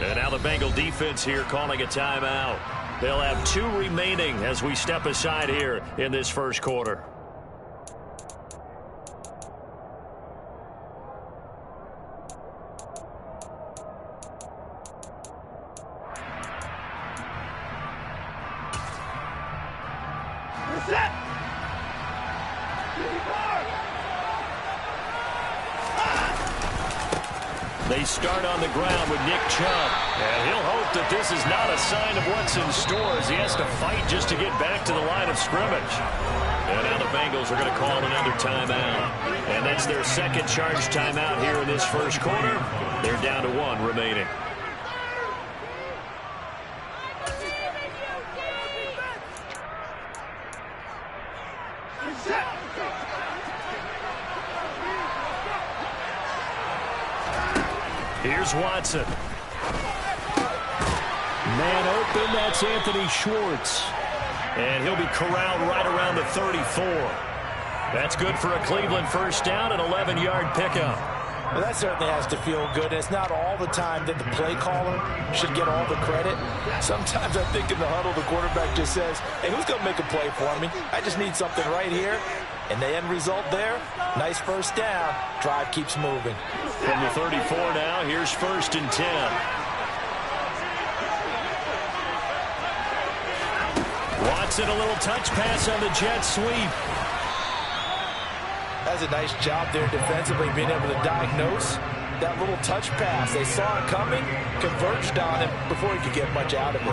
And now the Bengal defense here calling a timeout. They'll have 2 remaining as we step aside here in this first quarter. They start on the ground with Nick Chubb. And he'll hope that this is not a sign of what's in store as he has to fight just to get back to the line of scrimmage. And now the Bengals are going to call another timeout. And that's their second charge timeout here in this first quarter. They're down to 1 remaining. Here's Watson. Man open, that's Anthony Schwartz. And he'll be corralled right around the 34. That's good for a Cleveland first down, an 11-yard pickup. Well, that certainly has to feel good. And it's not all the time that the play caller should get all the credit. Sometimes I think in the huddle, the quarterback just says, hey, who's going to make a play for me? I just need something right here. And the end result there, nice first down. Drive keeps moving. From the 34 now, here's 1st and 10. Watson, a little touch pass on the jet sweep. That's a nice job there defensively, being able to diagnose that little touch pass. They saw it coming, converged on him before he could get much out of it.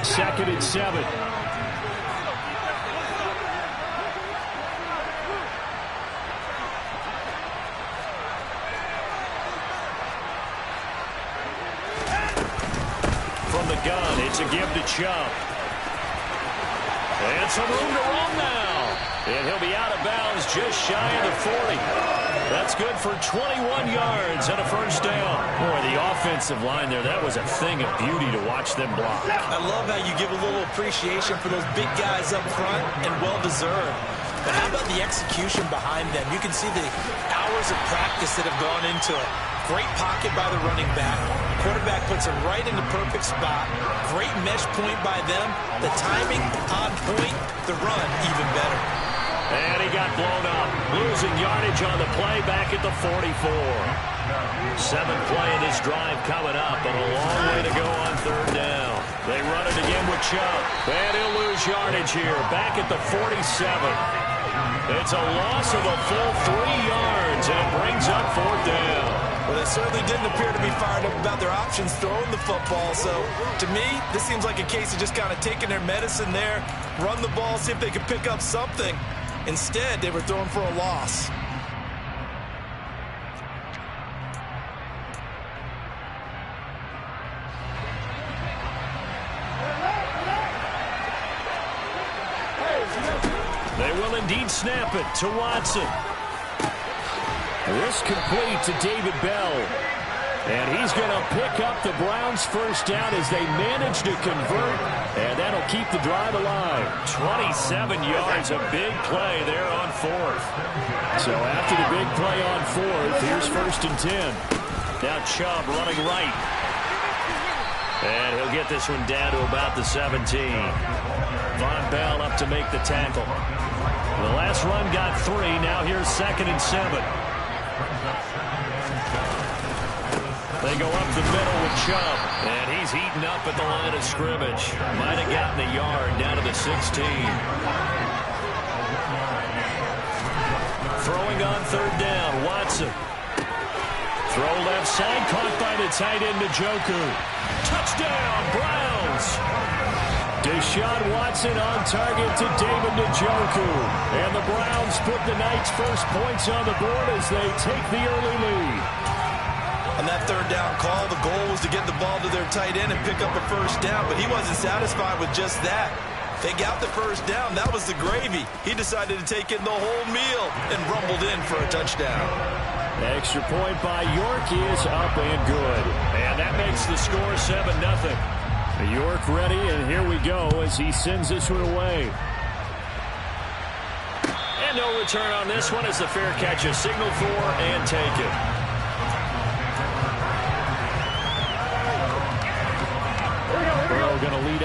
2nd and 7. From the gun, it's a give to Chubb. And some room to run now. And he'll be out of bounds just shy of the 40. That's good for 21 yards and a first down. Boy, the offensive line there, that was a thing of beauty to watch them block. I love how you give a little appreciation for those big guys up front, and well-deserved. But how about the execution behind them? You can see the hours of practice that have gone into it. Great pocket by the running back. Quarterback puts him right in the perfect spot. Great mesh point by them. The timing on point. The run even better. And he got blown up. Losing yardage on the play back at the 44. 7th play in this drive coming up, and a long way to go on 3rd down. They run it again with Chubb. And he'll lose yardage here. Back at the 47. It's a loss of a full 3 yards, and it brings up 4th down. Well, they certainly didn't appear to be fired up about their options throwing the football. So, to me, this seems like a case of just kind of taking their medicine there, run the ball, see if they could pick up something. Instead, they were throwing for a loss. They will indeed snap it to Watson. This complete to David Bell. And he's going to pick up the Browns' first down as they manage to convert. And that'll keep the drive alive. 27 yards, a big play there on 4th. So after the big play on 4th, here's 1st and 10. Now Chubb running right. And he'll get this one down to about the 17. Von Bell up to make the tackle. The last run got 3. Now here's 2nd and 7. They go up the middle with Chubb. And he's heating up at the line of scrimmage. Might have gotten a yard down to the 16. Throwing on 3rd down, Watson. Throw left side, caught by the tight end, Njoku. Touchdown, Browns! Deshaun Watson on target to David Njoku. And the Browns put the night's first points on the board as they take the early lead. On that 3rd down call, the goal was to get the ball to their tight end and pick up a first down, but he wasn't satisfied with just that. They got the first down. That was the gravy. He decided to take in the whole meal and rumbled in for a touchdown. Extra point by York is up and good. And that makes the score 7-0. York ready, and here we go as he sends this one away. And no return on this one as the fair catch is signaled for and taken.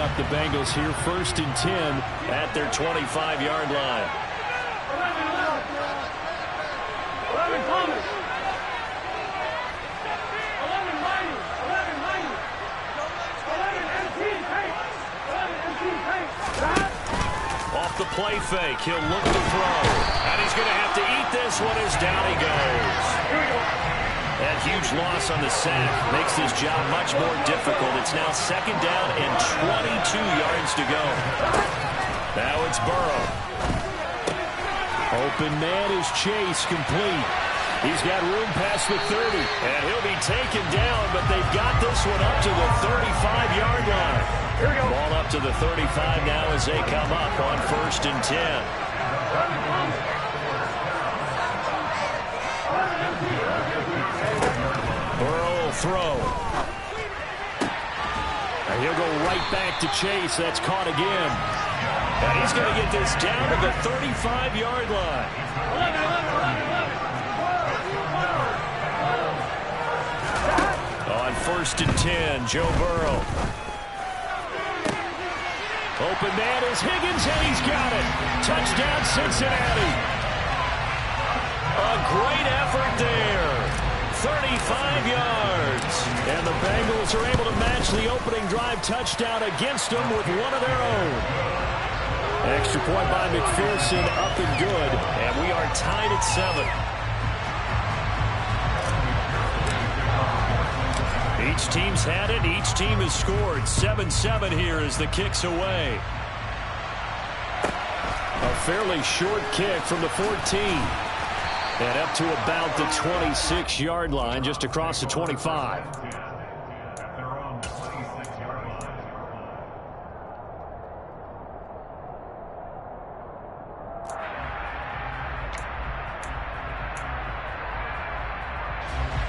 up the Bengals here 1st and 10 at their 25-yard line. Off the play fake, he'll look to throw. And he's going to have to eat this one as down he goes. That huge loss on the sack makes this job much more difficult. It's now 2nd down and 22 yards to go. Now it's Burrow. Open man is Chase, complete. He's got room past the 30. And he'll be taken down, but they've got this one up to the 35-yard line. Here we go. Ball up to the 35 now as they come up on 1st and 10. Burrow will throw. And he'll go right back to Chase. That's caught again. And he's going to get this down to the 35-yard line. On 1st and 10, Joe Burrow. Open man is Higgins, and he's got it. Touchdown, Cincinnati. A great effort there. 35 yards. And the Bengals are able to match the opening drive touchdown against them with one of their own. Extra point by McPherson, up and good. And we are tied at 7. Each team's had it. Each team has scored. 7-7 here as the kick's away. A fairly short kick from the 14. And up to about the 26-yard line, just across the 25.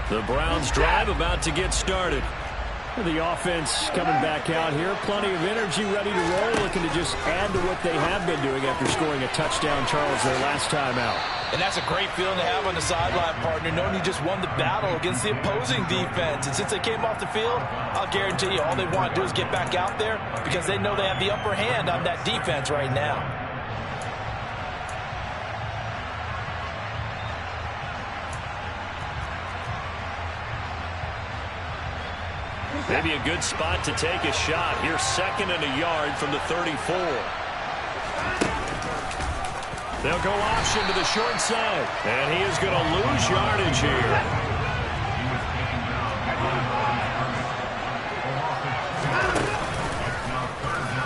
The Browns drive about to get started. The offense coming back out here. Plenty of energy, ready to roll, looking to just add to what they have been doing after scoring a touchdown, Charles, their last time out. And that's a great feeling to have on the sideline, partner, knowing you just won the battle against the opposing defense. And since they came off the field, I'll guarantee you all they want to do is get back out there because they know they have the upper hand on that defense right now. Maybe a good spot to take a shot. Here's 2nd and a yard from the 34. They'll go option to the short side. And he is going to lose yardage here.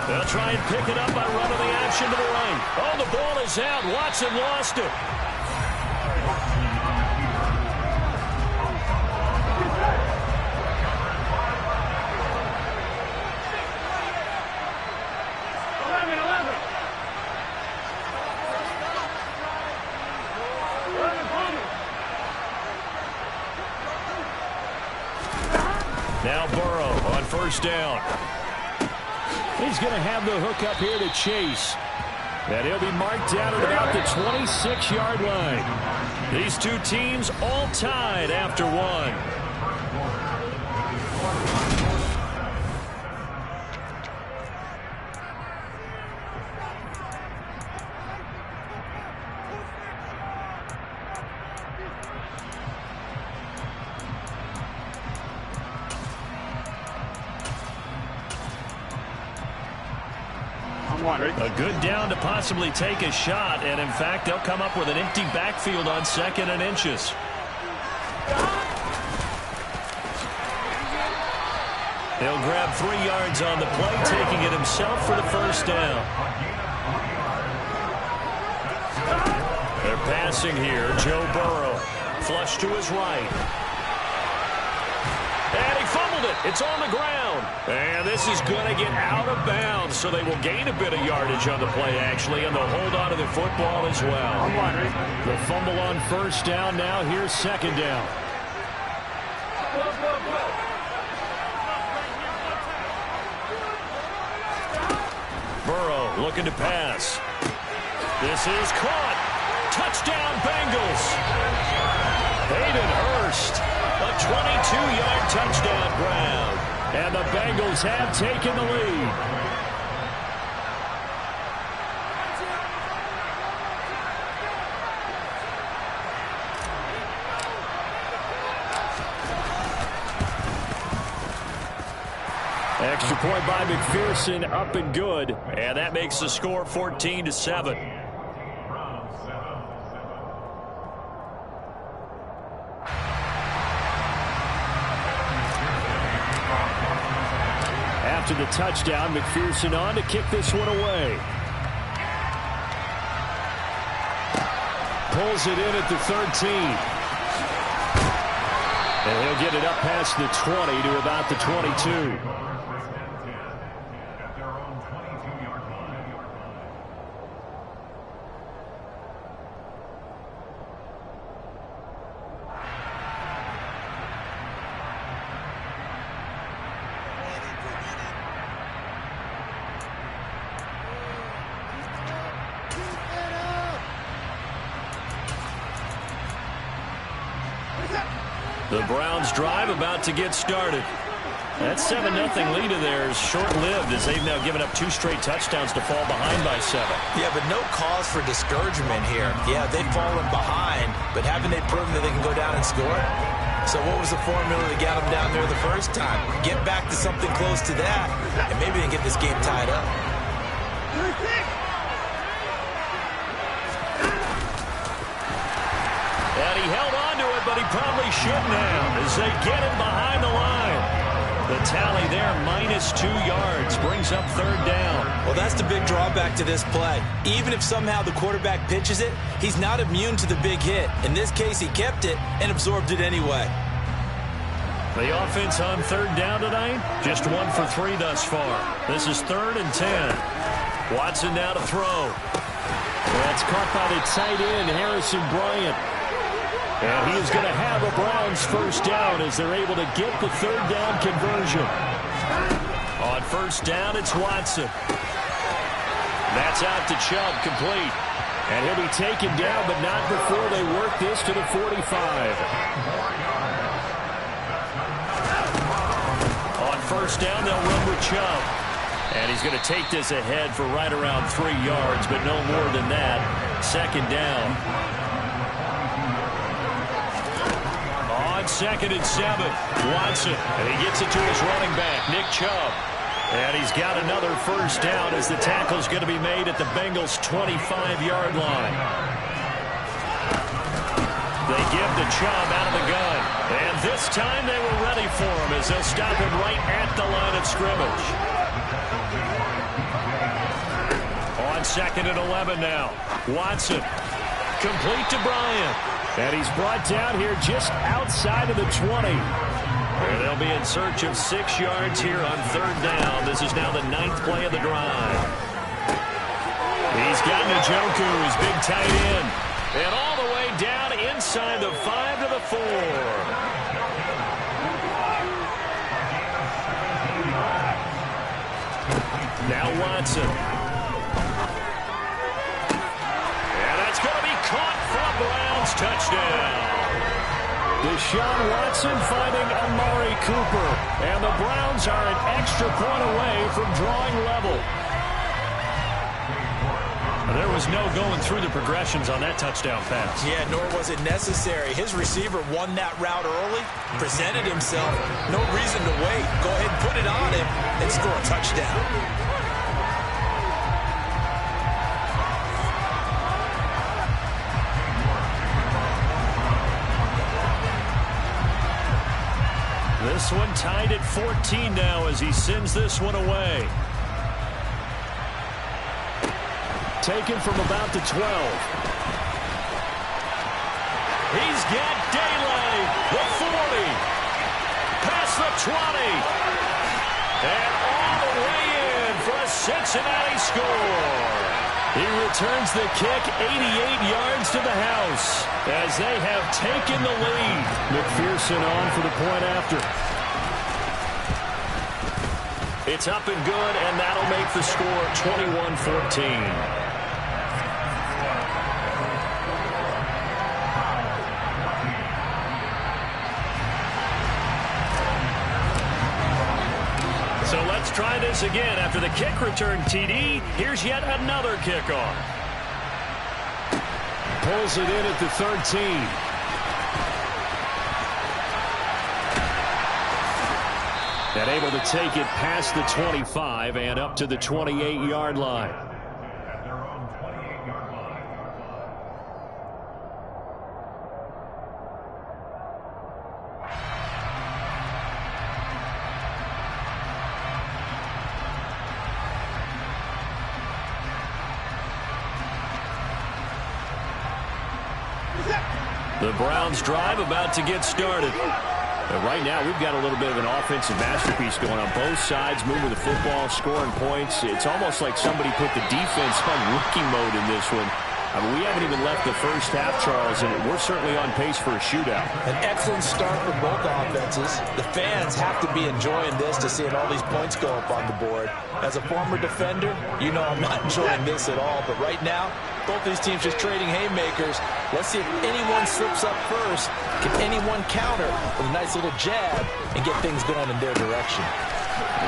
They'll try and pick it up by running the action to the right. Oh, the ball is out. Watson lost it. Now Burrow on 1st down. He's going to have the hook up here to Chase. And he'll be marked down at about the 26-yard line. These two teams all tied after one. A good down to possibly take a shot, and in fact, they'll come up with an empty backfield on 2nd and inches. He'll grab 3 yards on the play, taking it himself for the 1st down. They're passing here. Joe Burrow, flush to his right. And he fumbled it. It's on the ground. And this is going to get out of bounds, so they will gain a bit of yardage on the play, actually, and they'll hold on to the football as well. The fumble on 1st down now. Here's 2nd down. Burrow looking to pass. This is caught. Touchdown, Bengals. Hayden Hurst. A 22-yard touchdown grab. And the Bengals Chargers have taken the lead. Extra point by McPherson, up and good. And that makes the score 14-7. After the touchdown, McPherson on to kick this one away. Pulls it in at the 13. And he'll get it up past the 20 to about the 22. The Browns drive about to get started. That 7-0 lead of theirs short-lived as they've now given up 2 straight touchdowns to fall behind by 7. Yeah, but no cause for discouragement here. Yeah, they've fallen behind, but haven't they proven that they can go down and score? So what was the formula to get them down there the first time? Get back to something close to that, and maybe they can get this game tied up. And he held on to it, but he probably shouldn't have as they get him behind the line. The tally there, -2 yards, brings up 3rd down. Well, that's the big drawback to this play. Even if somehow the quarterback pitches it, he's not immune to the big hit. In this case, he kept it and absorbed it anyway. The offense on 3rd down tonight, just 1 for 3 thus far. This is 3rd and 10. Watson now to throw. That's caught by the tight end, Harrison Bryant. And he is going to have a Browns first down as they're able to get the 3rd down conversion. On 1st down, it's Watson. That's out to Chubb, complete. And he'll be taken down, but not before they work this to the 45. On 1st down, they'll run with Chubb. And he's going to take this ahead for right around 3 yards, but no more than that. 2nd down. On 2nd and 7, Watson. And he gets it to his running back, Nick Chubb. And he's got another first down as the tackle's going to be made at the Bengals' 25-yard line. They give to Chubb out of the gun. And this time they were ready for him as they'll stop him right at the line of scrimmage. On 2nd and 11 now, Watson. Complete to Bryant. And he's brought down here just outside of the 20. And they'll be in search of 6 yards here on 3rd down. This is now the 9th play of the drive. He's got Njoku, his big tight end. And all the way down inside the 5 to the 4. Now Watson. And that's going to be caught for a Browns touchdown. Deshaun Watson finding Amari Cooper. And the Browns are an extra point away from drawing level. There was no going through the progressions on that touchdown pass. Yeah, nor was it necessary. His receiver won that route early, presented himself. No reason to wait. Go ahead and put it on him and score a touchdown. This one tied at 14 now as he sends this one away. Taken from about the 12. He's got daylight. The 40. Past the 20. And all the way in for a Cincinnati score. He returns the kick 88 yards to the house as they have taken the lead. McPherson on for the point after. It's up and good, and that'll make the score 21-14. So let's try this again. After the kick return TD, here's yet another kickoff. Pulls it in at the 13. And able to take it past the 25 and up to the 28-yard line. The Browns drive about to get started. And right now, we've got a little bit of an offensive masterpiece going on. Both sides moving the football, scoring points. It's almost like somebody put the defense on rookie mode in this one. I mean, we haven't even left the first half, Charles, and we're certainly on pace for a shootout. An excellent start for both offenses. The fans have to be enjoying this to seeing all these points go up on the board. As a former defender, you know I'm not enjoying this at all. But right now, both these teams just trading haymakers. Let's see if anyone slips up first. Can anyone counter with a nice little jab and get things going in their direction?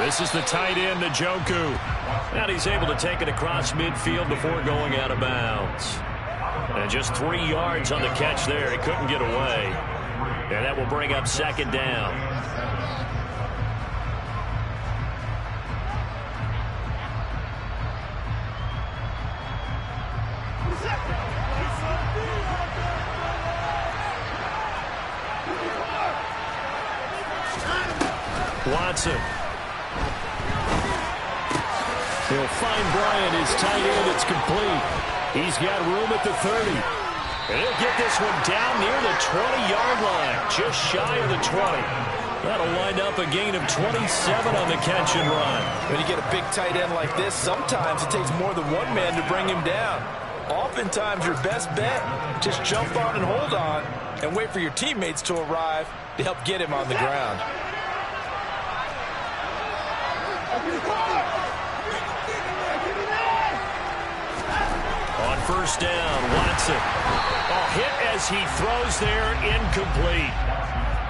This is the tight end, Njoku. And he's able to take it across midfield before going out of bounds. And just 3 yards on the catch there. He couldn't get away. And that will bring up second down. Watson. He'll find Bryant, his tight end. It's complete. He's got room at the 30. And he'll get this one down near the 20-yard line, just shy of the 20. That'll wind up a gain of 27 on the catch and run. When you get a big tight end like this, sometimes it takes more than one man to bring him down. Oftentimes, your best bet, just jump on and hold on and wait for your teammates to arrive to help get him on the ground. On first down, Watson. Hit as he throws there, incomplete.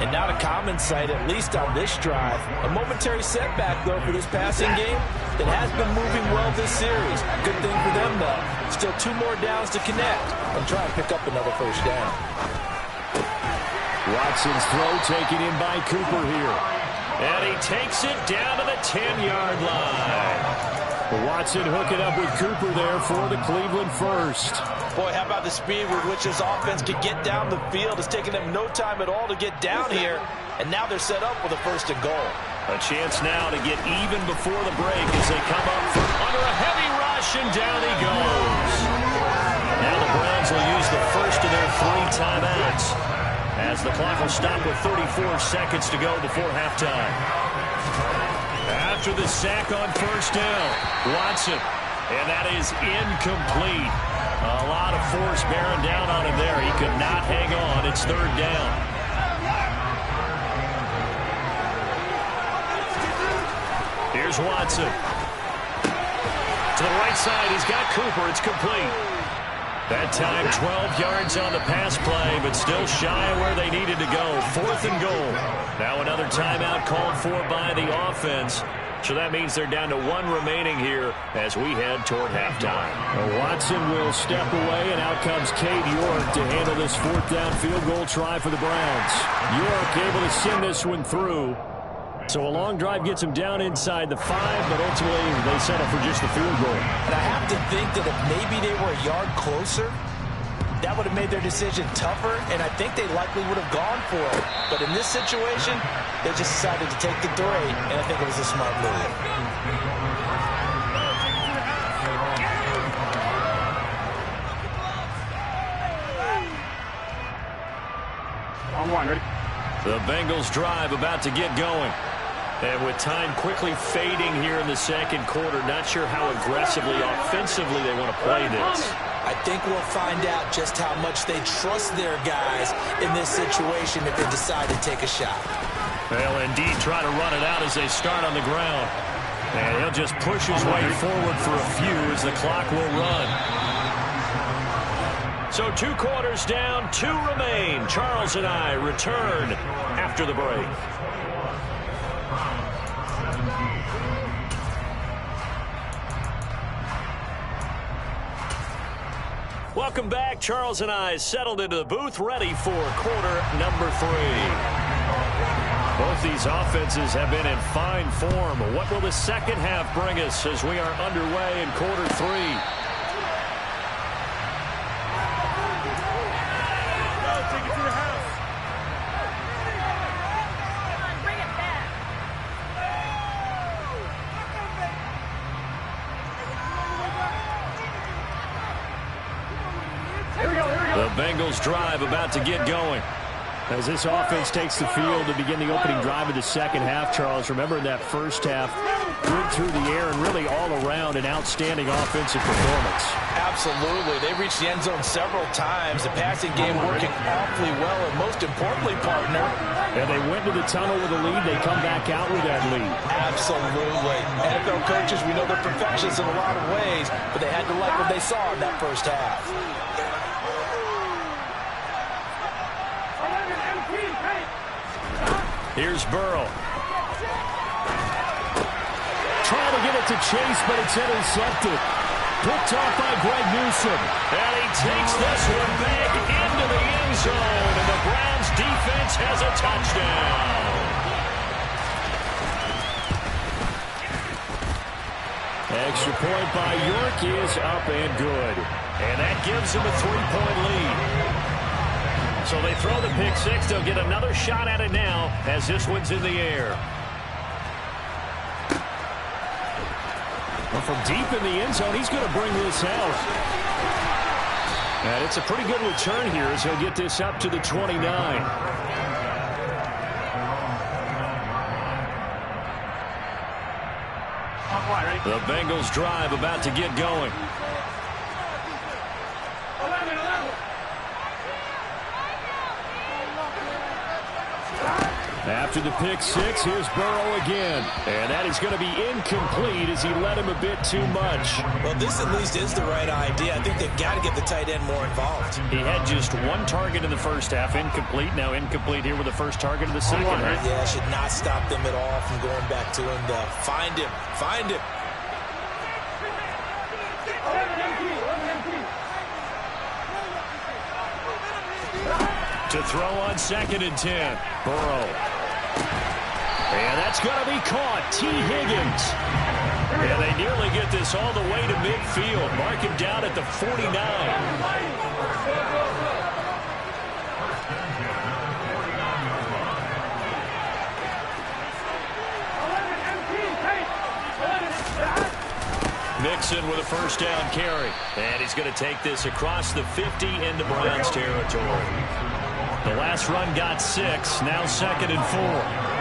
And not a common sight, at least on this drive. A momentary setback, though, for this passing game that has been moving well this series. Good thing for them, though. Still 2 more downs to connect and try and pick up another first down. Watson's throw taken in by Cooper here. And he takes it down to the 10-yard line. Watson hooking up with Cooper there for the Cleveland first. Boy, how about the speed with which this offense could get down the field? It's taken them no time at all to get down here, and now they're set up with a first and goal. A chance now to get even before the break as they come up from under a heavy rush, and down he goes. Now the Browns will use the first of their 3 timeouts as the clock will stop with 34 seconds to go before halftime. After the sack on first down, Watson, and that is incomplete. A lot of force bearing down on him there. He could not hang on. It's third down. Here's Watson. To the right side, he's got Cooper. It's complete. That time, 12 yards on the pass play, but still shy of where they needed to go. 4th and goal. Now another timeout called for by the offense. So that means they're down to 1 remaining here as we head toward halftime. Watson will step away, and out comes Cade York to handle this 4th down field goal try for the Browns. York able to send this one through. So a long drive gets him down inside the 5, but ultimately they settle for just the field goal. And I have to think that if maybe they were a yard closer, that would have made their decision tougher, and I think they likely would have gone for it. But in this situation, they just decided to take the 3, and I think it was a smart move. The Bengals drive about to get going. And with time quickly fading here in the second quarter, not sure how aggressively, offensively they want to play this. I think we'll find out just how much they trust their guys in this situation if they decide to take a shot. They'll indeed try to run it out as they start on the ground. And he'll just push his way forward for a few as the clock will run. So 2 quarters down, 2 remain. Charles and I return after the break. Welcome back. Charles and I settled into the booth, ready for quarter number 3. Both these offenses have been in fine form. What will the second half bring us as we are underway in quarter 3? Take it to the house. The Bengals drive about to get going. As this offense takes the field to begin the opening drive of the second half, Charles, remember in that first half, good through the air and really all around an outstanding offensive performance. Absolutely. They reached the end zone several times. The passing game working awfully well, and most importantly, partner. And they went to the tunnel with a lead. They come back out with that lead. Absolutely. NFL coaches, we know they're perfectionists in a lot of ways, but they had to like what they saw in that first half. Here's Burrow. Trying to get it to Chase, but it's intercepted. Picked off by Greg Newsome. And he takes this one back into the end zone, and the Browns defense has a touchdown. Extra point by York is up and good. And that gives him a 3-point lead. So they throw the pick six. They'll get another shot at it now as this one's in the air. Well, from deep in the end zone, he's going to bring this out. And it's a pretty good return here as he'll get this up to the 29. The Bengals drive about to get going. After the pick six, here's Burrow again. And that is going to be incomplete as he led him a bit too much. Well, this at least is the right idea. I think they've got to get the tight end more involved. He had just one target in the first half, incomplete. Now incomplete here with the first target of the second half. Yeah, should not stop them at all from going back to him. Find him. Find him. To throw on 2nd and 10. Burrow. And that's going to be caught. T. Higgins. And they nearly get this all the way to midfield. Mark him down at the 49. Mixon with a first down carry. And he's going to take this across the 50 into Browns territory. The last run got 6. Now 2nd and 4.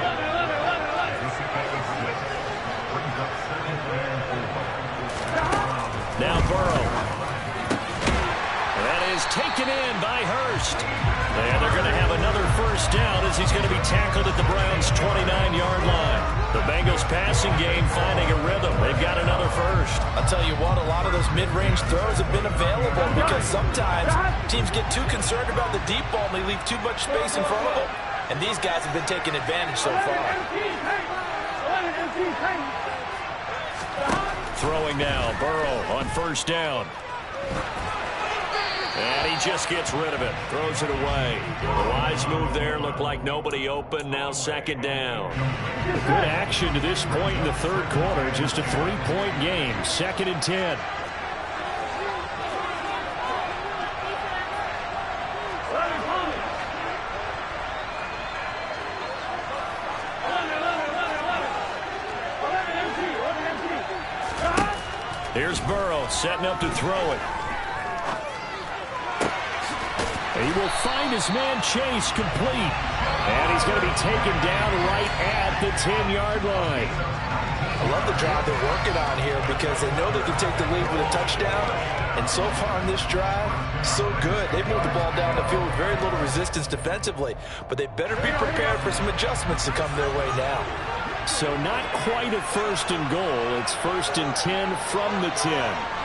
Now Burrow. That is taken in by Hurst. And they're going to have another first down as he's going to be tackled at the Browns' 29-yard line. The Bengals passing game finding a rhythm. They've got another first. I'll tell you what, a lot of those mid-range throws have been available because sometimes teams get too concerned about the deep ball and they leave too much space in front of them. And these guys have been taking advantage so far. Throwing now, Burrow on first down. And he just gets rid of it. Throws it away. The wise move there. Looked like nobody open. Now 2nd down. Good action to this point in the third quarter. Just a 3-point game. 2nd and 10. Here's Burrow setting up to throw it. He will find his man Chase complete. And he's going to be taken down right at the 10-yard line. I love the drive they're working on here because they know they can take the lead with a touchdown. And so far in this drive, so good. They've moved the ball down the field with very little resistance defensively. But they better be prepared for some adjustments to come their way now. So not quite a 1st and goal. It's 1st and 10 from the 10.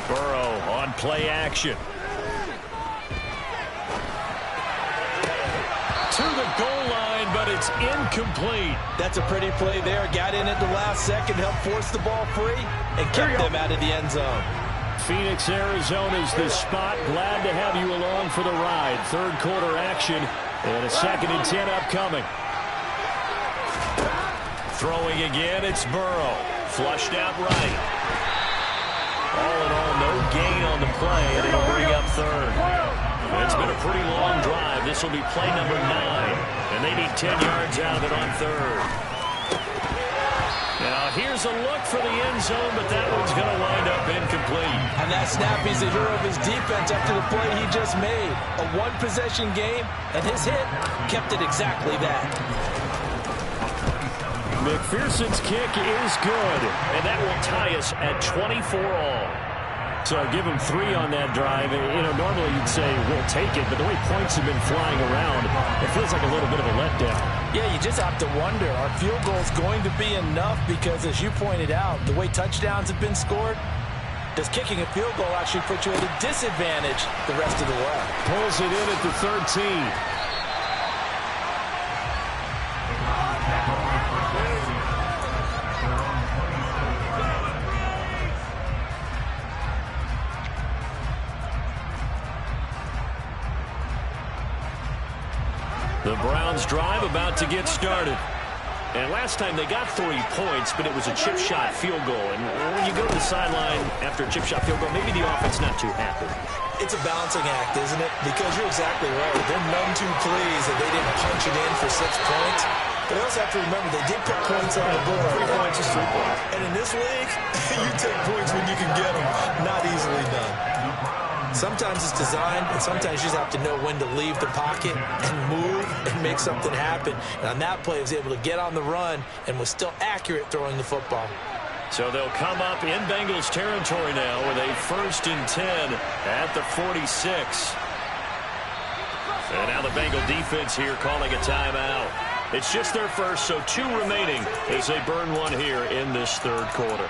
Burrow on play action. to the goal line, but it's incomplete. That's a pretty play there. Got in at the last second, helped force the ball free, and kept them out of the end zone. Phoenix, Arizona's the spot. Glad to have you along for the ride. Third quarter action and a 2nd and 10 upcoming. Throwing again, it's Burrow. Flushed out right. All in all, no gain on the play, and it'll bring up third. It's been a pretty long drive. This will be play number 9, and they need 10 yards out of it on third. Now, here's a look for the end zone, but that one's going to wind up incomplete. And that snap, he's a hero of his defense after the play he just made. A one-possession game, and his hit kept it exactly that. McPherson's kick is good, and that will tie us at 24-all. So give him 3 on that drive. You know, normally you'd say we'll take it, but the way points have been flying around, it feels like a little bit of a letdown. Yeah, you just have to wonder, are field goals going to be enough? Because as you pointed out, the way touchdowns have been scored, does kicking a field goal actually put you at a disadvantage the rest of the way? Pulls it in at the 13. The Browns drive about to get started. And last time they got 3 points, but it was a chip shot field goal. And when you go to the sideline after a chip shot field goal, maybe the offense not too happy. It's a balancing act, isn't it? Because you're exactly right. They're none too pleased that they didn't punch it in for 6 points. But I also have to remember they did put points on the board. 3 points is 3 points. And in this league, you take points when you can get them. Not easily done. Sometimes it's designed, and sometimes you just have to know when to leave the pocket and move and make something happen. And on that play, he was able to get on the run and was still accurate throwing the football. So they'll come up in Bengals territory now with a 1st and 10 at the 46. And now the Bengal defense here calling a timeout. It's just their first, so 2 remaining as they burn 1 here in this third quarter.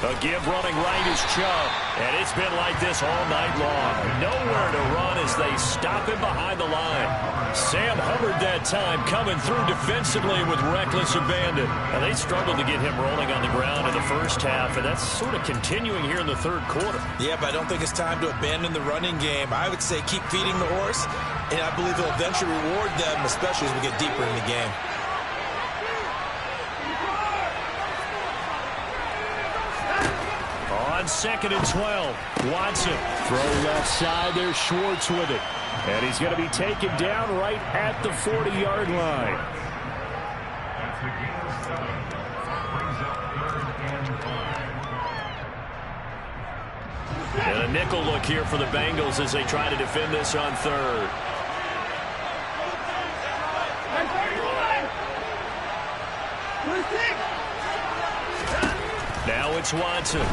A give running right is Chubb, and it's been like this all night long. Nowhere to run as they stop him behind the line. Sam Hubbard that time coming through defensively with reckless abandon. And they struggled to get him rolling on the ground in the first half, and that's sort of continuing here in the third quarter. Yeah, but I don't think it's time to abandon the running game. I would say keep feeding the horse, and I believe he'll eventually reward them, especially as we get deeper in the game. On 2nd and 12, Watson. Throw left side, there's Schwartz with it. And he's going to be taken down right at the 40-yard line. And a nickel look here for the Bengals as they try to defend this on third. Now it's Watson.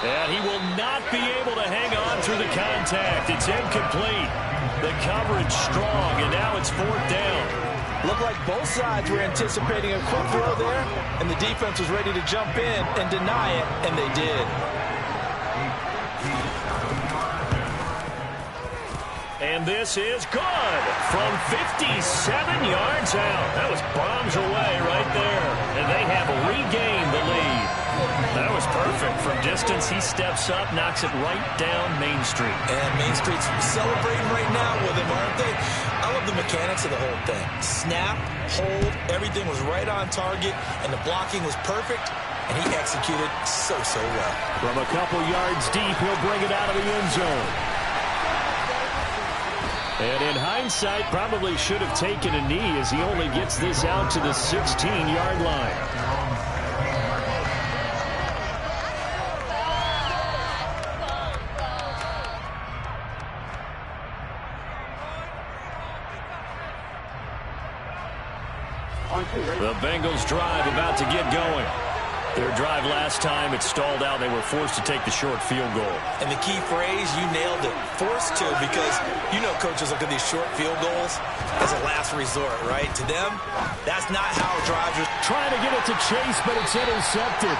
And he will not be able to hang on through the contact. It's incomplete. The coverage strong, and now it's 4th down. Looked like both sides were anticipating a quick throw there, and the defense was ready to jump in and deny it, and they did. And this is good from 57 yards out. That was bombs away right there, and they have regained the lead. That was perfect. From distance, he steps up, knocks it right down Main Street. And Main Street's celebrating right now with him, aren't they? I love the mechanics of the whole thing. Snap, hold, everything was right on target, and the blocking was perfect, and he executed so well. From a couple yards deep, he'll bring it out of the end zone. And in hindsight, probably should have taken a knee as he only gets this out to the 16-yard line. The Bengals drive about to get going. Their drive last time, it stalled out. They were forced to take the short field goal. And the key phrase, you nailed it, forced to, because you know coaches look at these short field goals as a last resort, right? To them, that's not how drives are. Trying to get it to Chase, but it's intercepted.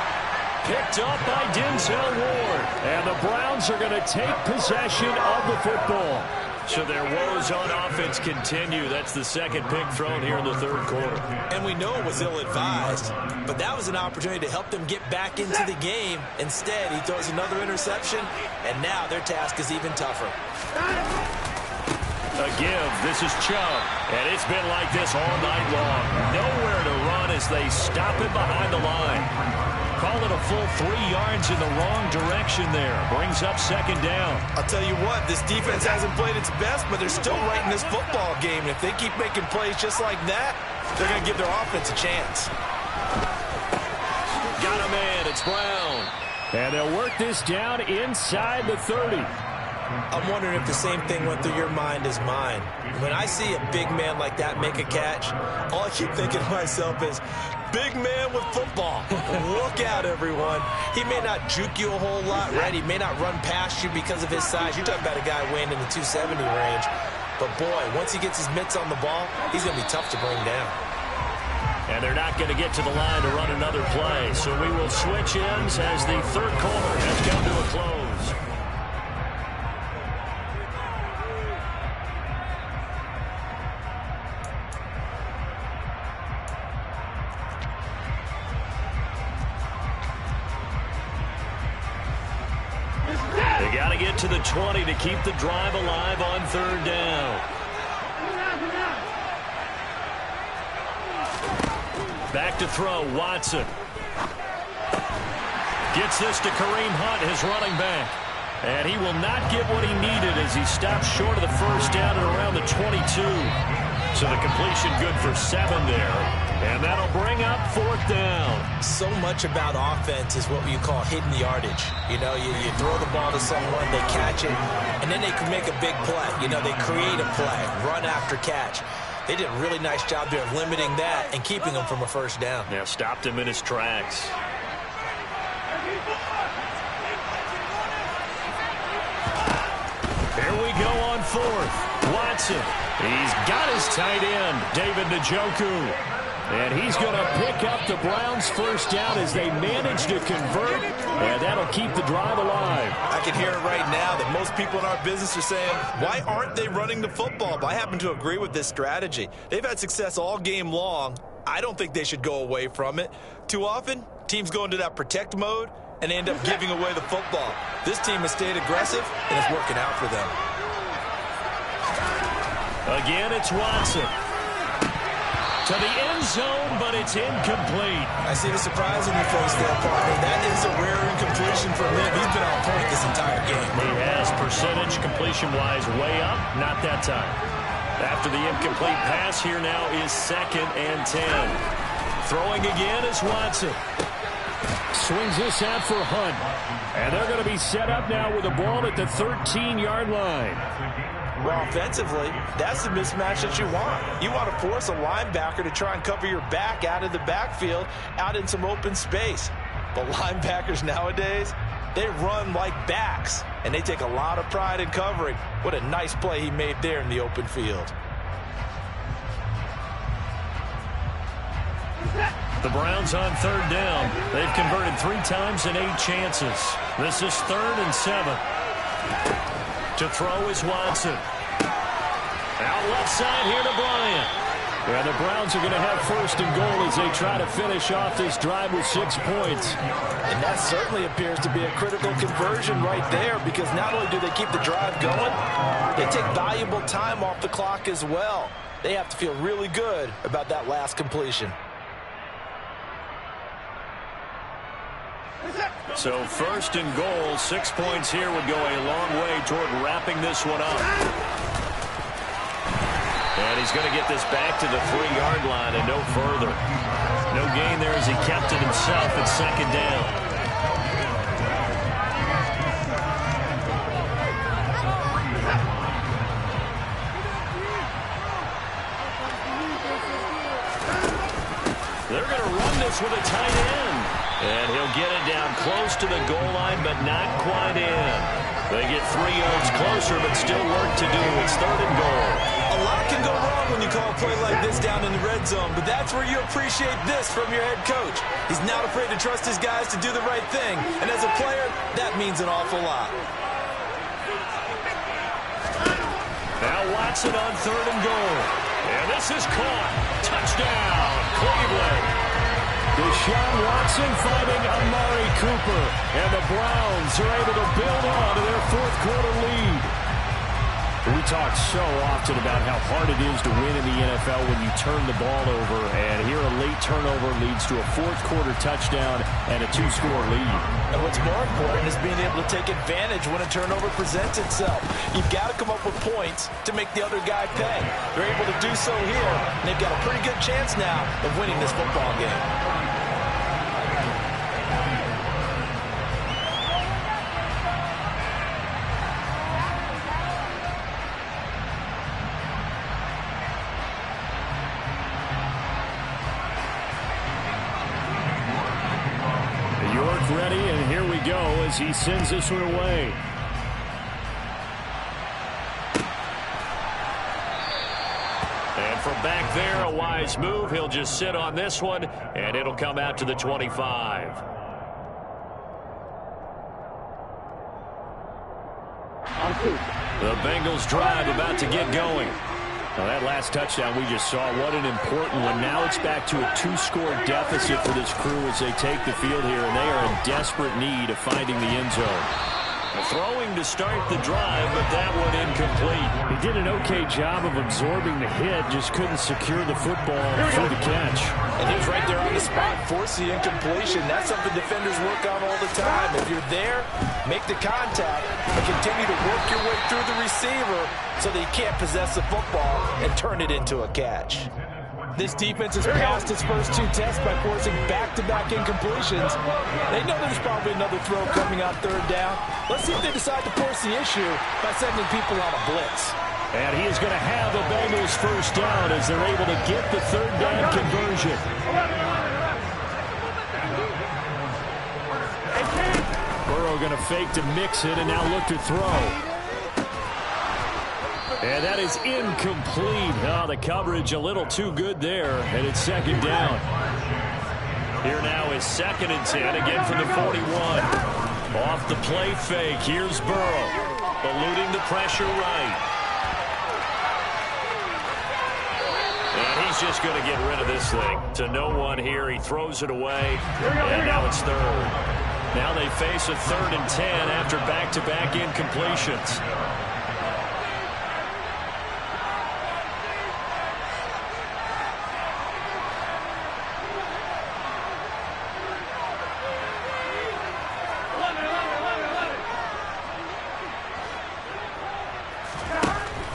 Picked up by Denzel Ward. And the Browns are going to take possession of the football. So their woes on offense continue. That's the second pick thrown here in the third quarter. And we know it was ill-advised, but that was an opportunity to help them get back into the game. Instead, he throws another interception, and now their task is even tougher. A give. This is Chubb. And it's been like this all night long. Nowhere to run as they stop him behind the line. Call it a full 3 yards in the wrong direction there. Brings up second down. I'll tell you what, this defense hasn't played its best, but they're still right in this football game. And if they keep making plays just like that, they're going to give their offense a chance. Got a man. It's Brown. And they'll work this down inside the 30. I'm wondering if the same thing went through your mind as mine. When I see a big man like that make a catch, all I keep thinking to myself is, big man with football. Look out, everyone. He may not juke you a whole lot, right? He may not run past you because of his size. You're talking about a guy weighing in the 270 range. But, boy, once he gets his mitts on the ball, he's going to be tough to bring down. And they're not going to get to the line to run another play. So we will switch ends as the third quarter has come to a close. They got to get to the 20 to keep the drive alive on third down. Back to throw, Watson. Gets this to Kareem Hunt, his running back. And he will not get what he needed as he stops short of the first down at around the 22. So the completion good for 7 there. And that'll bring up fourth down. So much about offense is what you call hidden yardage. You know, you throw the ball to someone, they catch it, and then they can make a big play. You know, they create a play, run after catch. They did a really nice job there of limiting that and keeping him from a first down. Yeah, stopped him in his tracks. Here we go on fourth. Watson. He's got his tight end, David Njoku. And he's going to pick up the Browns' first down as they manage to convert, and that'll keep the drive alive. I can hear it right now that most people in our business are saying, why aren't they running the football? But I happen to agree with this strategy. They've had success all game long. I don't think they should go away from it. Too often, teams go into that protect mode and end up giving away the football. This team has stayed aggressive, and it's working out for them. Again, it's Watson. To the end zone, but it's incomplete. I see the surprise on your face there, partner. That is a rare incompletion for him. He's been on point this entire game. He has percentage completion-wise way up. Not that time. After the incomplete pass, here now is 2nd and 10. Throwing again is Watson. Swings this out for Hunt. And they're going to be set up now with the ball at the 13-yard line. Well, offensively, that's the mismatch that you want. You want to force a linebacker to try and cover your back out of the backfield, out in some open space. But linebackers nowadays, they run like backs, and they take a lot of pride in covering. What a nice play he made there in the open field. The Browns on third down. They've converted 3 times in 8 chances. This is 3rd and 7. To throw is Watson. Out left side here to Bryant. And the Browns are going to have 1st and goal as they try to finish off this drive with 6 points. And that certainly appears to be a critical conversion right there, because not only do they keep the drive going, they take valuable time off the clock as well. They have to feel really good about that last completion. So 1st and goal, 6 points here would go a long way toward wrapping this one up. And he's going to get this back to the 3-yard line and no further. No gain there as he kept it himself at 2nd down. They're going to run this with a tight end. And he'll get it down close to the goal line, but not quite in. They get 3 yards closer, but still work to do. It's 3rd and goal. A lot can go wrong when you call a play like this down in the red zone, but that's where you appreciate this from your head coach. He's not afraid to trust his guys to do the right thing, and as a player, that means an awful lot. Now Watson on 3rd and goal. And this is caught. Touchdown, Cleveland. Deshaun Watson finding Amari Cooper. And the Browns are able to build on to their 4th quarter lead. We talk so often about how hard it is to win in the NFL when you turn the ball over. And here a late turnover leads to a 4th quarter touchdown and a 2-score lead. And what's more important is being able to take advantage when a turnover presents itself. You've got to come up with points to make the other guy pay. They're able to do so here, and they've got a pretty good chance now of winning this football game. Ready, and here we go as he sends this one away. And from back there, a wise move. He'll just sit on this one, and it'll come out to the 25. The Bengals drive about to get going. Well, that last touchdown we just saw, what an important one. Now it's back to a 2-score deficit for this crew as they take the field here, and they are in desperate need of finding the end zone. Throwing to start the drive, but that one incomplete. He did an okay job of absorbing the hit, just couldn't secure the football through the catch. And he was right there on the spot, force the incompletion. That's something defenders work on all the time. If you're there, make the contact, and continue to work your way through the receiver so that you can't possess the football and turn it into a catch. This defense has passed its first 2 tests by forcing back-to-back incompletions. They know there's probably another throw coming out 3rd down. Let's see if they decide to force the issue by sending people on a blitz. And he is going to have the Bengals first down as they're able to get the 3rd down conversion. Burrow going to fake to mix it and now look to throw. And that is incomplete. Oh, the coverage a little too good there, and it's 2nd down. Here now is 2nd and 10, again from the 41. Off the play fake, here's Burrow, eluding the pressure right. And he's just going to get rid of this thing. To no one here, he throws it away, and now it's 3rd. Now they face a 3rd and 10 after back-to-back incompletions.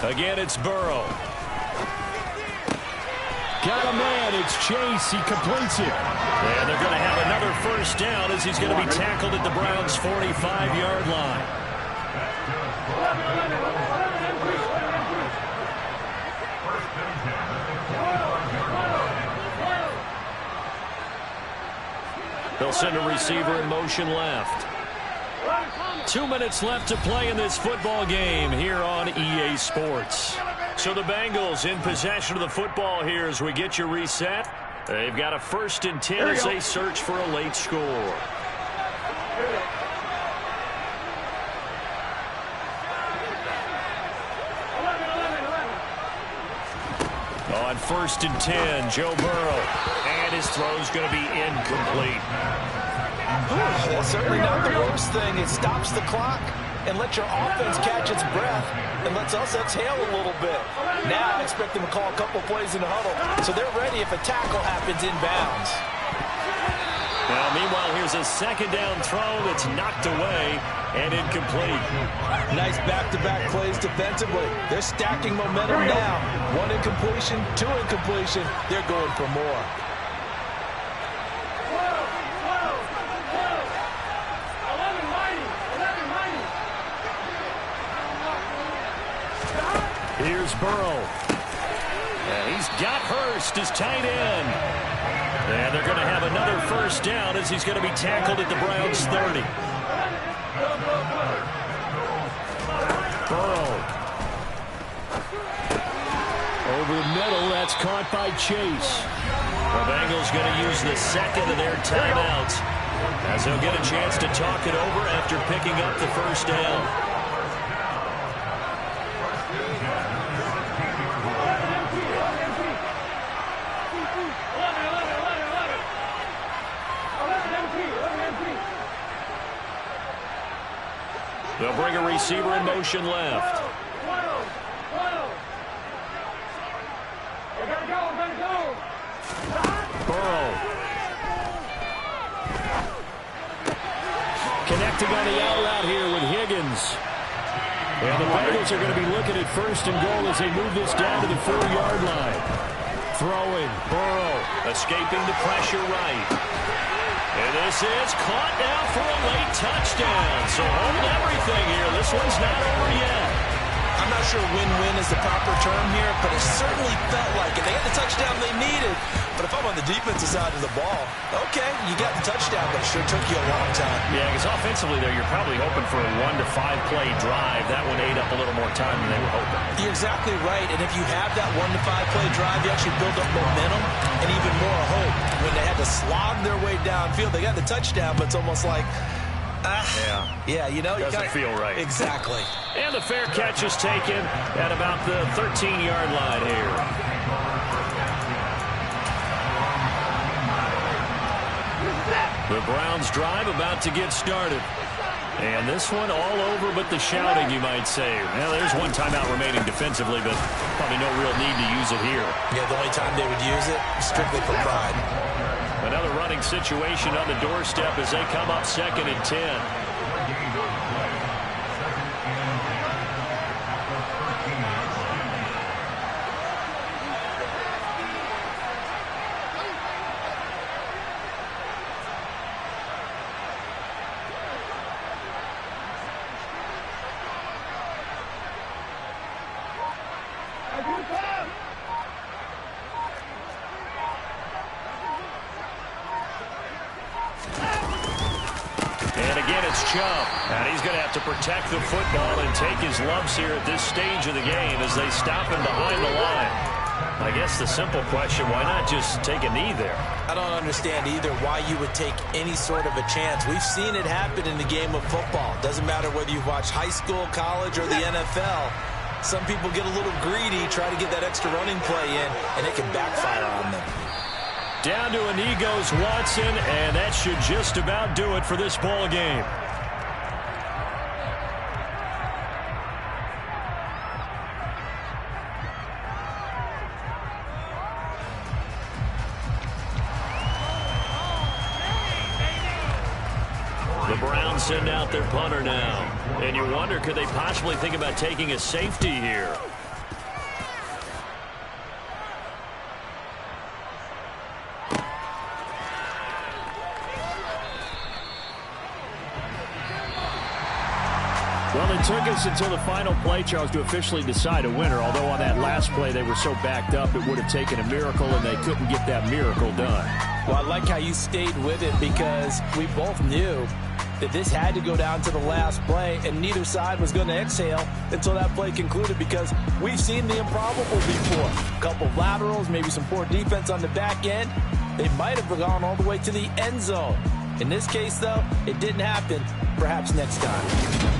Again, it's Burrow. Got a man. It's Chase. He completes it. And they're going to have another first down as he's going to be tackled at the Browns' 45-yard line. They'll send a receiver in motion left. 2 minutes left to play in this football game here on EA Sports. So the Bengals in possession of the football here as we get you reset. They've got a 1st and 10 as they search for a late score. On 1st and 10, Joe Burrow. And his throw's going to be incomplete. That's certainly not the worst thing. It stops the clock and lets your offense catch its breath and lets us exhale a little bit. Now I expect them to call a couple plays in the huddle so they're ready if a tackle happens inbounds. Now, meanwhile, here's a 2nd down throw that's knocked away and incomplete. Nice back-to-back plays defensively. They're stacking momentum now. 1 incompletion, 2 incompletion. They're going for more. Here's Burrow. And he's got Hurst as tight end. And they're going to have another first down as he's going to be tackled at the Browns' 30. Burrow. Over the middle, that's caught by Chase. The Bengals going to use the second of their timeouts as they'll get a chance to talk it over after picking up the first down. They'll bring a receiver in motion left. Burrow. Connecting on the out route here with Higgins. And the Bengals are going to be looking at first and goal as they move this down to the 4-yard line. Throwing. Burrow. Escaping the pressure right. And this is caught now for a late touchdown. So hold everything here. This one's not over yet. I'm not sure win-win is the proper term here, but it certainly felt like it. They got the touchdown they needed. But if I'm on the defensive side of the ball, okay, you got the touchdown, but it sure took you a long time. Yeah, because offensively there, you're probably hoping for a 1 to 5 play drive. That one ate up a little more time than they were hoping. You're exactly right. And if you have that 1 to 5 play drive, you actually build up momentum and even more hope. When they had to slog their way downfield, they got the touchdown, but it's almost like, yeah, you know, doesn't feel right. Exactly. And the fair catch is taken at about the 13-yard line here. The Browns drive about to get started. And this one all over but the shouting, you might say. Well, there's one timeout remaining defensively, but probably no real need to use it here. Yeah, the only time they would use it, strictly for pride. Another running situation on the doorstep as they come up 2nd and 10. And he's going to have to protect the football and take his lumps here at this stage of the game as they stop him behind the line. I guess the simple question, why not just take a knee there? I don't understand either why you would take any sort of a chance. We've seen it happen in the game of football. Doesn't matter whether you've watched high school, college, or the NFL. Some people get a little greedy, try to get that extra running play in, and it can backfire on them. Down to a knee goes Watson, and that should just about do it for this ball game. The Browns send out their punter now. And you wonder, could they possibly think about taking a safety here? Well, it took us until the final play, Charles, to officially decide a winner. Although on that last play they were so backed up it would have taken a miracle, and they couldn't get that miracle done. Well, I like how you stayed with it because we both knew that this had to go down to the last play, and neither side was going to exhale until that play concluded because we've seen the improbable before. A couple of laterals, maybe some poor defense on the back end. They might have gone all the way to the end zone. In this case, though, it didn't happen. Perhaps next time.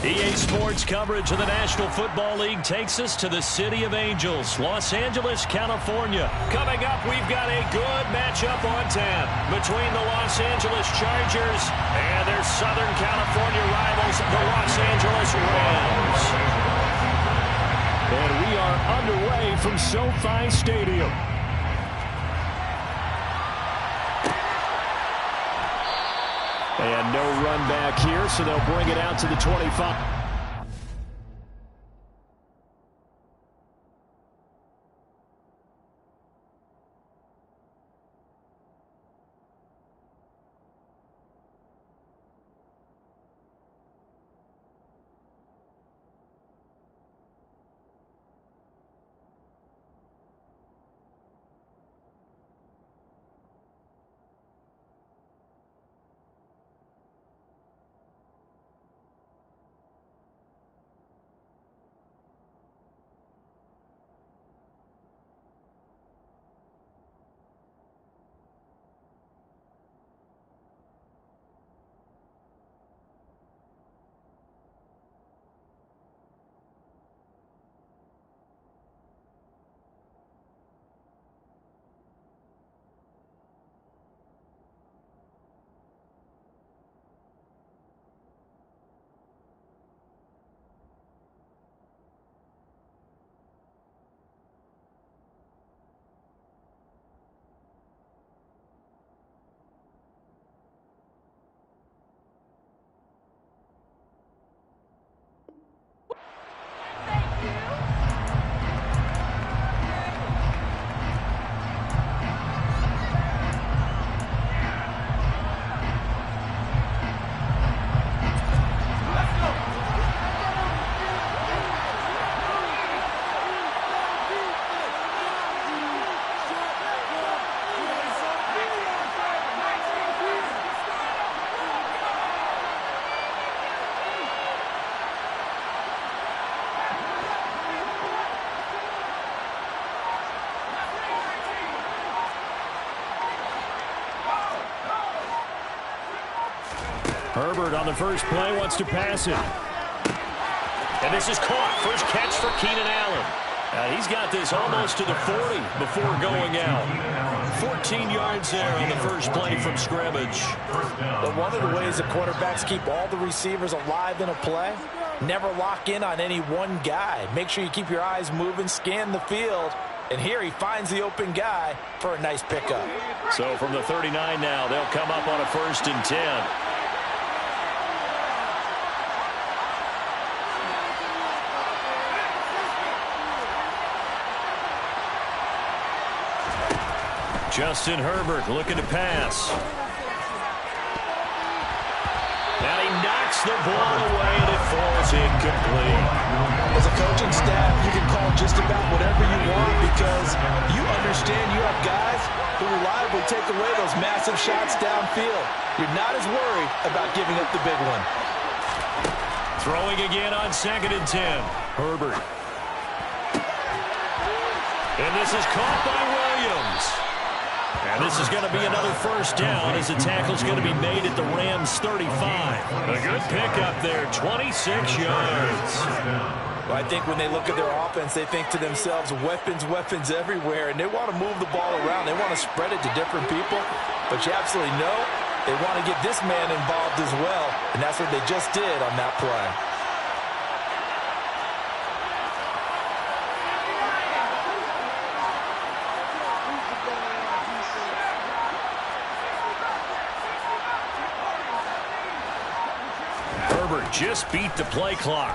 EA Sports coverage of the National Football League takes us to the City of Angels, Los Angeles, California. Coming up, we've got a good matchup on tap between the Los Angeles Chargers and their Southern California rivals, the Los Angeles Rams. And we are underway from SoFi Stadium. And no run back here, so they'll bring it out to the 25. Herbert on the first play wants to pass it. And this is caught. First catch for Keenan Allen. He's got this almost to the 40 before going out. 14 yards there on the first play from scrimmage. But one of the ways the quarterbacks keep all the receivers alive in a play, never lock in on any one guy. Make sure you keep your eyes moving, scan the field. And here he finds the open guy for a nice pickup. So from the 39 now, they'll come up on a 1st and 10. Justin Herbert looking to pass. And he knocks the ball away, and it falls incomplete. As a coaching staff, you can call just about whatever you want because you understand you have guys who reliably take away those massive shots downfield. You're not as worried about giving up the big one. Throwing again on 2nd and 10. Herbert. And this is caught by Williams. And this is going to be another 1st down as the tackle's going to be made at the Rams' 35. A good pickup there, 26 yards. Well, I think when they look at their offense, they think to themselves, weapons, weapons everywhere, and they want to move the ball around. They want to spread it to different people, but you absolutely know they want to get this man involved as well, and that's what they just did on that play. Just beat the play clock.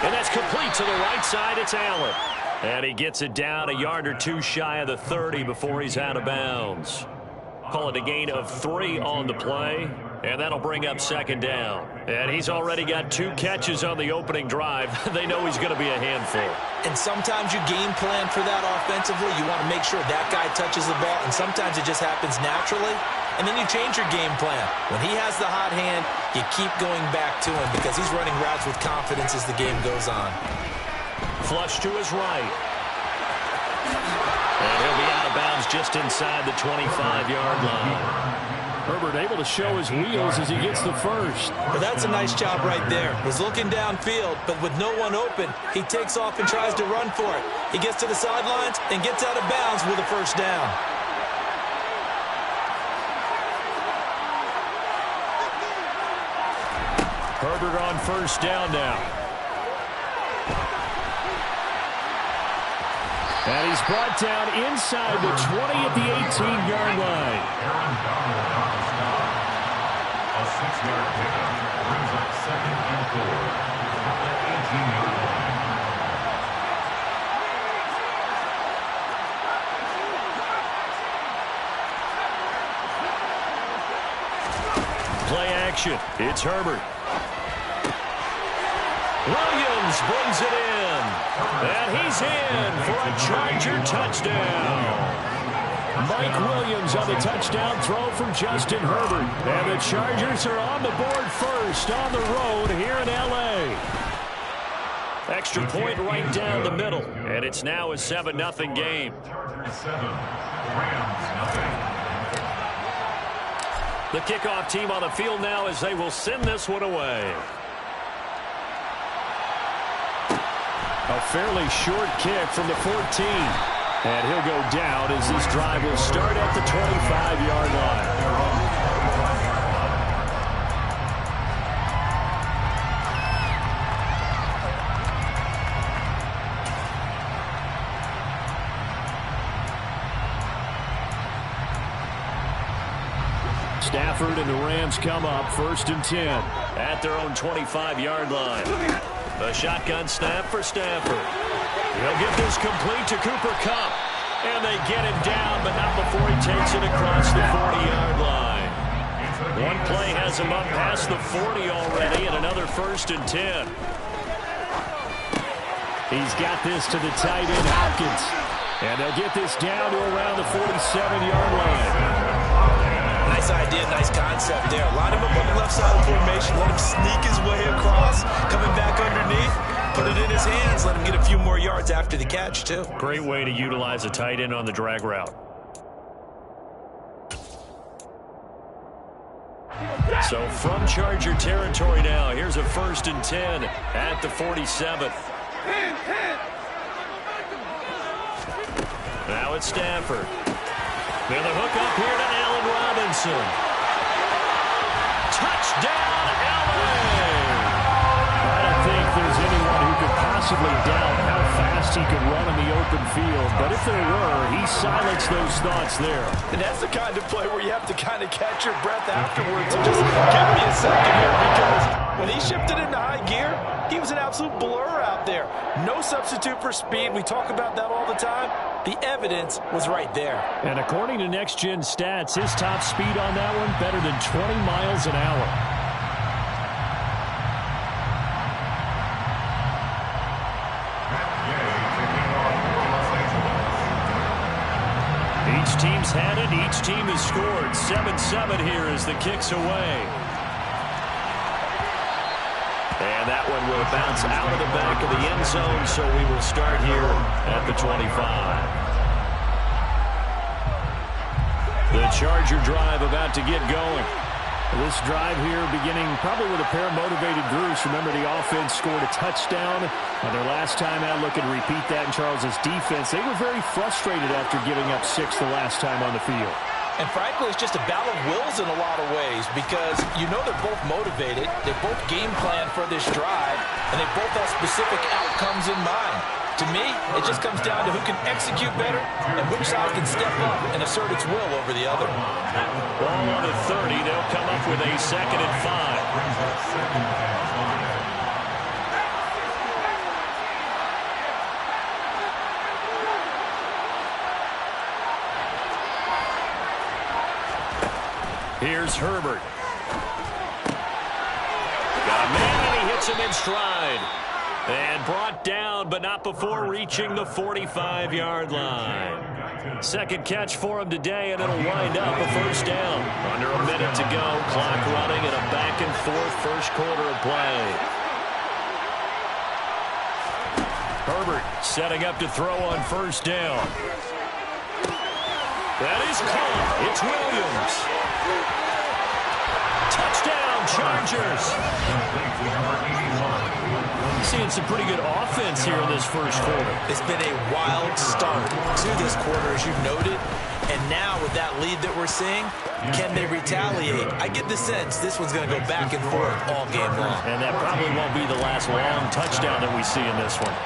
And that's complete to the right side. It's Allen. And he gets it down a yard or two shy of the 30 before he's out of bounds. Call it a gain of 3 on the play. And that'll bring up 2nd down. And he's already got 2 catches on the opening drive. They know he's going to be a handful. And sometimes you game plan for that offensively. You want to make sure that guy touches the ball. And sometimes it just happens naturally. And then you change your game plan. When he has the hot hand, you keep going back to him because he's running routes with confidence as the game goes on. Flush to his right. And he'll be out of bounds just inside the 25-yard line. Herbert able to show his wheels as he gets the first. Well, that's a nice job right there. He's looking downfield, but with no one open, he takes off and tries to run for it. He gets to the sidelines and gets out of bounds with a first down. Herbert on first down now. And he's brought down inside the 20 at the 18-yard line. A 6-yard pickup brings up 2nd and 4 at the 18-yard line. Play action. It's Herbert. Williams brings it in. And he's in for a Charger touchdown. Mike Williams on the touchdown throw from Justin Herbert. And the Chargers are on the board first on the road here in L.A. Extra point right down the middle. And it's now a 7-0 game. Chargers 7, Rams 0. The kickoff team on the field now as they will send this one away. A fairly short kick from the 14. And he'll go down as this drive will start at the 25-yard line. Stafford and the Rams come up 1st and 10 at their own 25-yard line. A shotgun snap for Stafford. He'll get this complete to Cooper Kupp. And they get him down, but not before he takes it across the 40-yard line. One play has him up past the 40 already, and another 1st and 10. He's got this to the tight end, Hopkins. And they'll get this down to around the 47-yard line. Nice idea, nice concept there. Line him up on the left side of formation. Let him sneak his way across. Coming back underneath. Put it in his hands. Let him get a few more yards after the catch, too. Great way to utilize a tight end on the drag route. So from Charger territory now, here's a 1st and 10 at the 47. Now it's Stafford. Then the hook up here to Allen Robinson. Touchdown, LA! I don't think there's anyone who could possibly doubt how fast he could run in the open field. But if there were, he silenced those thoughts there. And that's the kind of play where you have to kind of catch your breath afterwards and just give me a second here, because when he shifted into high gear, he was an absolute blur out there. No substitute for speed. We talk about that all the time. The evidence was right there. And according to Next Gen Stats, his top speed on that one, better than 20 miles an hour. Each team's had it. Each team has scored. 7-7 here as the kick's away. And that one will bounce out of the back of the end zone, so we will start here at the 25. The Charger drive about to get going. This drive here beginning probably with a pair of motivated Bruce. Remember, the offense scored a touchdown on their last time out. Looking to repeat that in Charles's defense. They were very frustrated after giving up 6 the last time on the field. And frankly, it's just a battle of wills in a lot of ways, because you know they're both motivated, they both game plan for this drive, and they both have specific outcomes in mind. To me, it just comes down to who can execute better and which side can step up and assert its will over the other. Ball on the 30, they'll come up with a 2nd and 5. Here's Herbert. Got a man, and he hits him in stride. And brought down, but not before reaching the 45-yard line. 2nd catch for him today, and it'll wind up a 1st down. Under a minute to go, clock running, and a back-and-forth first quarter of play. Herbert setting up to throw on 1st down. That is caught. It's Williams. Chargers. Seeing some pretty good offense here in this first quarter. It's been a wild start to this quarter, as you noted. And now with that lead that we're seeing, can they retaliate? I get the sense this one's going to go back and forth all game long. And that probably won't be the last long touchdown that we see in this one.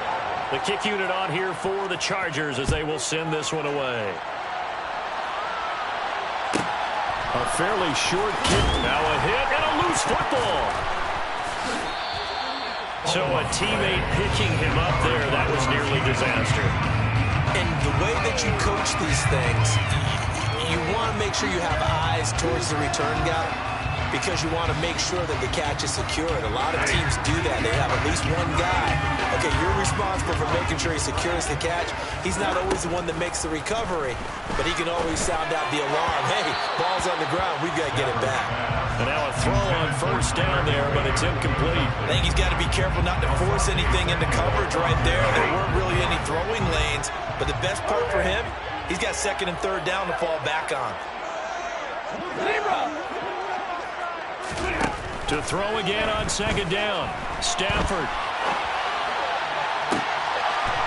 The kick unit on here for the Chargers as they will send this one away. A fairly short kick. Now a hit and a loose football. So a teammate picking him up there, that was nearly disaster. And the way that you coach these things, you want to make sure you have eyes towards the return guy because you want to make sure that the catch is secured. A lot of teams do that. They have at least one guy. Okay, you're responsible for making sure he secures the catch. He's not always the one that makes the recovery, but he can always sound out the alarm. Hey, ball's on the ground. We've got to get it back. And now a throw on first down there, but it's incomplete. I think he's got to be careful not to force anything into coverage right there. There weren't really any throwing lanes, but the best part for him, he's got second and third down to fall back on. To throw again on second down. Stafford.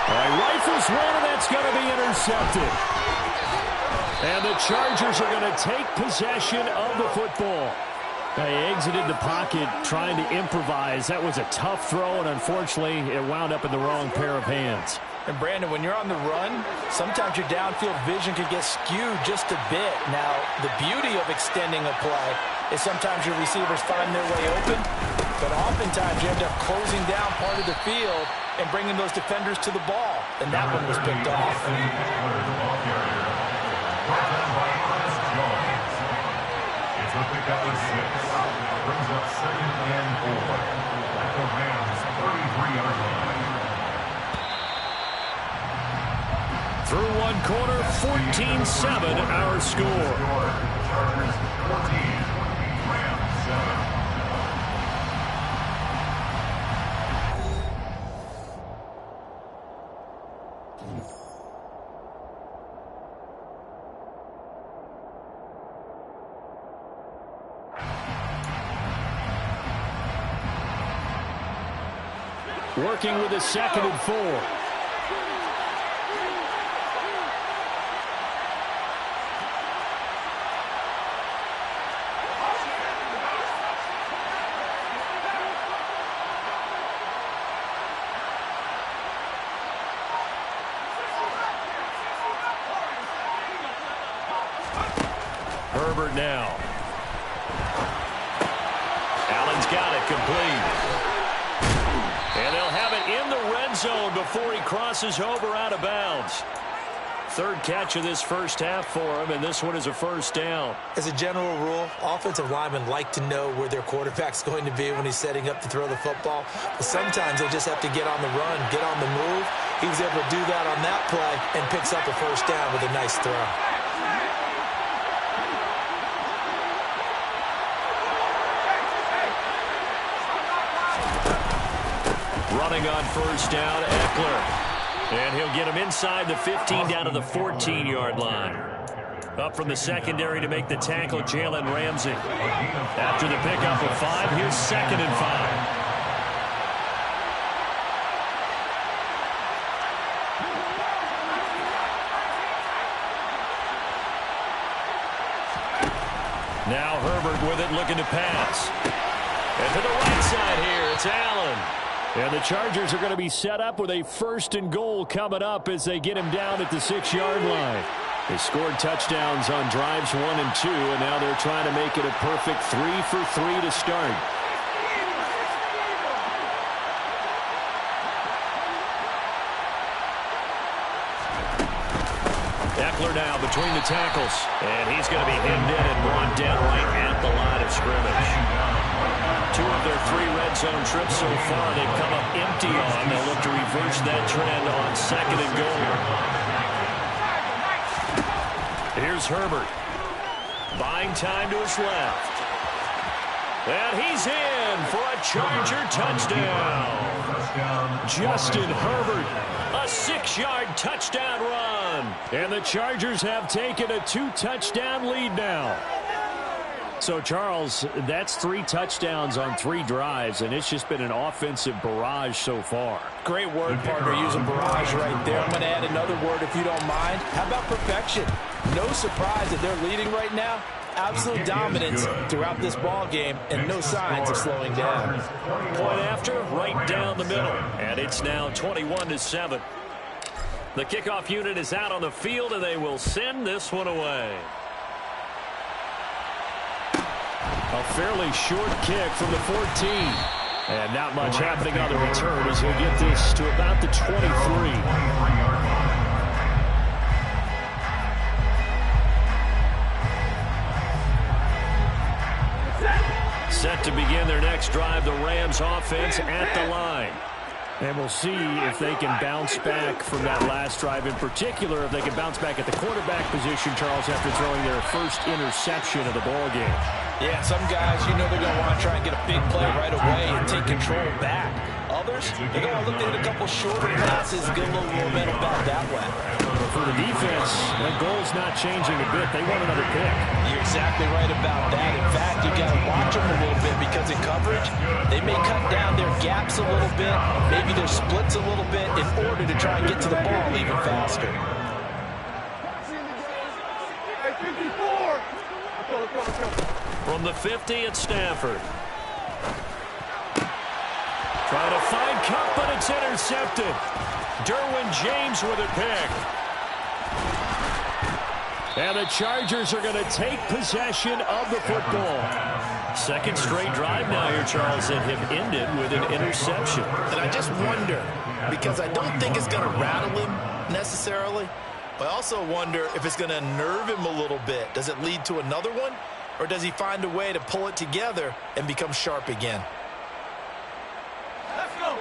All right, rifles one, and that's going to be intercepted. And the Chargers are going to take possession of the football. They exited the pocket trying to improvise. That was a tough throw, and unfortunately, it wound up in the wrong pair of hands. And, Brandon, when you're on the run, sometimes your downfield vision can get skewed just a bit. Now, the beauty of extending a play is sometimes your receivers find their way open, but oftentimes you end up closing down part of the field and bringing those defenders to the ball. And that one was picked off. It's a pickup of 6. Brings up second and 4. At the Rams' 33-yard line. Through one quarter, 14-7 our score. Chargers 14, Rams 7. Working with a 2nd and 4. Herbert now. Allen's got it complete. And they'll have it in the red zone before he crosses over out of bounds. Third catch of this first half for him, and this one is a first down. As a general rule, offensive linemen like to know where their quarterback's going to be when he's setting up to throw the football. But sometimes they just have to get on the run, get on the move. He was able to do that on that play and picks up a first down with a nice throw. Running on first down, Eckler. And he'll get him inside the 15 down to the 14-yard line. Up from the secondary to make the tackle, Jalen Ramsey. After the pickup of 5, here's 2nd and 5. Now Herbert with it, looking to pass. And to the right side here, it's Allen. And the Chargers are going to be set up with a 1st and goal coming up as they get him down at the 6-yard line. They scored touchdowns on drives 1 and 2, and now they're trying to make it a perfect 3 for 3 to start. Eckler now between the tackles, and he's going to be hemmed in and brought down right at the line of scrimmage. 2 of their 3 red zone trips so far they've come up empty on. They'll look to reverse that trend on 2nd and goal. Here's Herbert. Buying time to his left. And he's in for a Charger touchdown. Justin Herbert, a 6-yard touchdown run. And the Chargers have taken a 2-touchdown lead now. So, Charles, that's 3 touchdowns on 3 drives, and it's just been an offensive barrage so far. Great word, partner, using barrage right there. I'm going to add another word if you don't mind. How about perfection? No surprise that they're leading right now. Absolute dominance throughout this ball game, and no signs of slowing down. Point after, right down the middle, and it's now 21-7. The kickoff unit is out on the field, and they will send this one away. A fairly short kick from the 14. And not much happening on the return as he'll get this to about the 23. Set to begin their next drive, the Rams offense at the line. And we'll see if they can bounce back from that last drive. In particular, if they can bounce back at the quarterback position, Charles, after throwing their first interception of the ball game. Yeah, some guys, you know they're going to want to try and get a big play right away and take control back. Others, they're going to look at a couple shorter passes, get a little momentum back that way. But for the defense, that goal's not changing a bit. They want another pick. You're exactly right about that. In fact, you got to watch them a little bit because in coverage, they may cut down their gaps a little bit, maybe their splits a little bit in order to try and get to the ball even faster. From the 50 at Stafford. Trying to find Cup, but it's intercepted. Derwin James with a pick. And the Chargers are going to take possession of the football. Second straight drive now here, Charles, that have ended with an interception. And I just wonder, because I don't think it's going to rattle him necessarily, but I also wonder if it's going to nerve him a little bit. Does it lead to another one? Or does he find a way to pull it together and become sharp again? Let's go.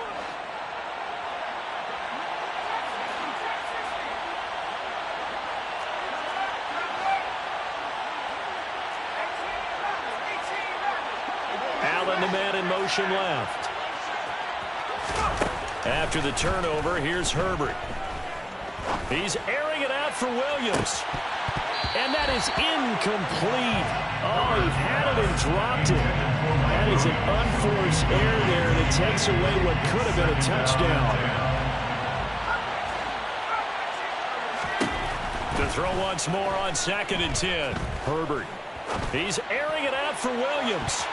Allen, the man in motion left. After the turnover, here's Herbert. He's airing it out for Williams. And that is incomplete. Oh, he had it and dropped it. That is an unforced error there, and it takes away what could have been a touchdown. To throw once more on 2nd and 10. Herbert. He's airing it out for Williams.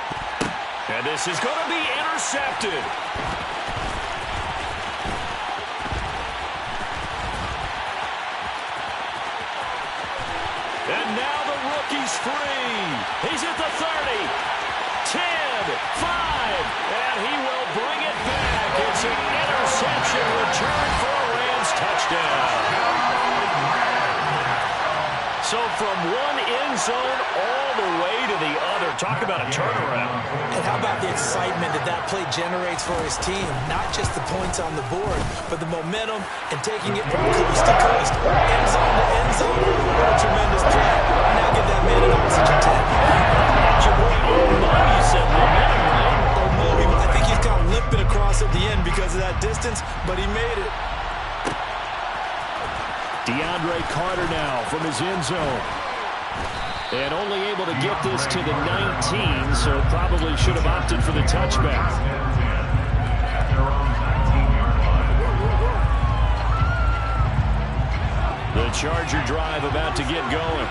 And this is going to be intercepted. And now the rookie's free. He's at the 30, 10, 5, and he will bring it back. It's an interception return for a Rams touchdown. So from one end zone all the way to the other. Talk about a turnaround. And how about the excitement that play generates for his team? Not just the points on the board, but the momentum and taking it from coast to coast. End zone to end zone. What a tremendous play. Now give that man an oxygen tank. Your boy Omani said momentum, right? I think he's kind of limping across at the end because of that distance, but he made it. DeAndre Carter now from his end zone. And only able to get this to the 19, so probably should have opted for the touchback. The Charger drive about to get going.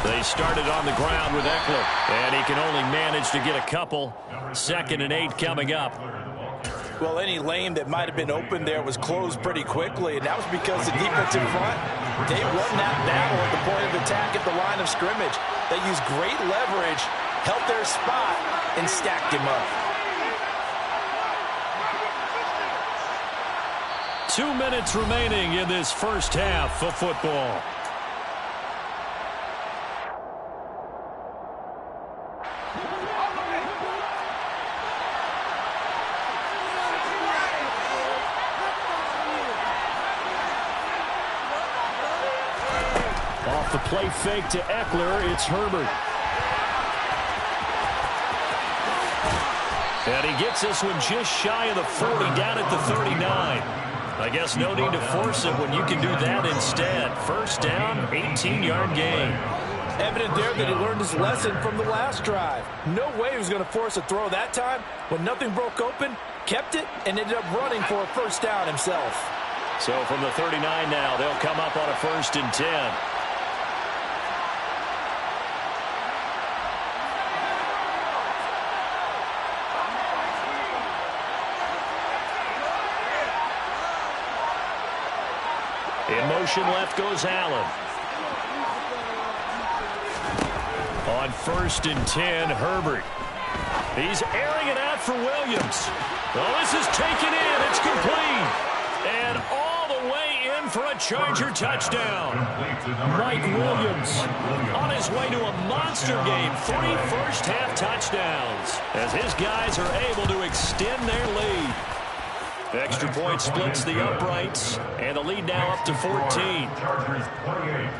They started on the ground with Eckler, and he can only manage to get a couple. 2nd and 8 coming up. Well, any lane that might have been open there was closed pretty quickly, and that was because the defensive front, they won that battle at the point of attack at the line of scrimmage. They used great leverage, held their spot, and stacked him up. 2 minutes remaining in this first half of football. Off the play fake to Eckler, it's Herbert. And he gets this one just shy of the 40, down at the 39. I guess no need to force it when you can do that instead. First down, 18-yard gain. Evident there that he learned his lesson from the last drive. No way he was going to force a throw that time. When nothing broke open, kept it, and ended up running for a first down himself. So from the 39 now, they'll come up on a 1st and 10. In motion left goes Allen. On 1st and 10, Herbert. He's airing it out for Williams. Oh, this is taken in. It's complete. And all the way in for a Charger touchdown. Mike Williams on his way to a monster game. 3 first-half touchdowns as his guys are able to extend their lead. Extra point splits the uprights, and the lead now up to 14. Chargers 28,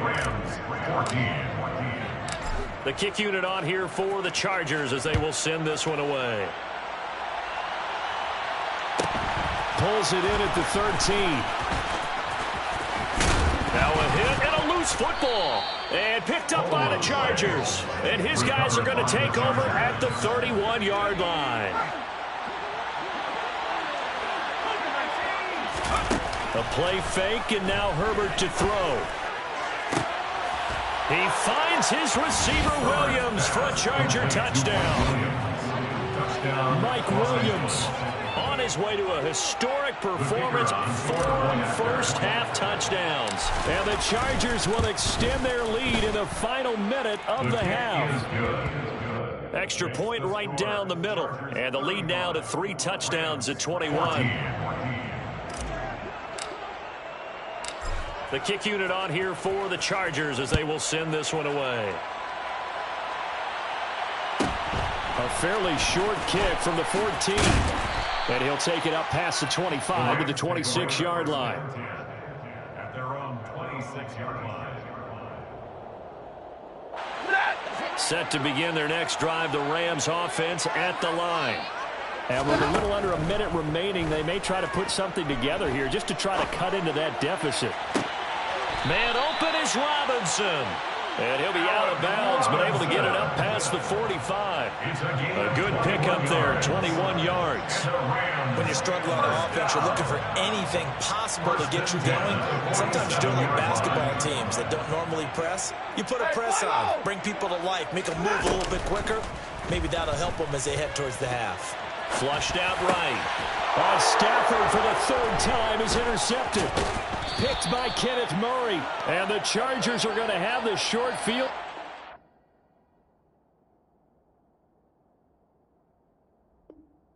Rams 14. The kick unit on here for the Chargers as they will send this one away. Pulls it in at the 13. Now a hit and a loose football. And picked up by the Chargers. And his guys are going to take over at the 31-yard line. A play fake, and now Herbert to throw. He finds his receiver, Williams, for a Charger touchdown. Mike Williams on his way to a historic performance, 4 first-half touchdowns. And the Chargers will extend their lead in the final minute of the half. Extra point right down the middle. And the lead now to 3 touchdowns at 21. The kick unit on here for the Chargers as they will send this one away. A fairly short kick from the 14. And he'll take it up past the 25 to the 26-yard line. At their own 26-yard line. Set to begin their next drive, the Rams offense at the line. And with a little under a minute remaining, they may try to put something together here just to try to cut into that deficit. Man open is Robinson. And he'll be out of bounds, but able to get it up past the 45. A good pickup there, 21 yards. When you struggle on offense, you're looking for anything possible to get you going. Sometimes you're doing like basketball teams that don't normally press. You put a press on, bring people to life, make them move a little bit quicker. Maybe that'll help them as they head towards the half. Flushed out right. Stafford for the 3rd time is intercepted. Picked by Kenneth Murray. And the Chargers are going to have the short field.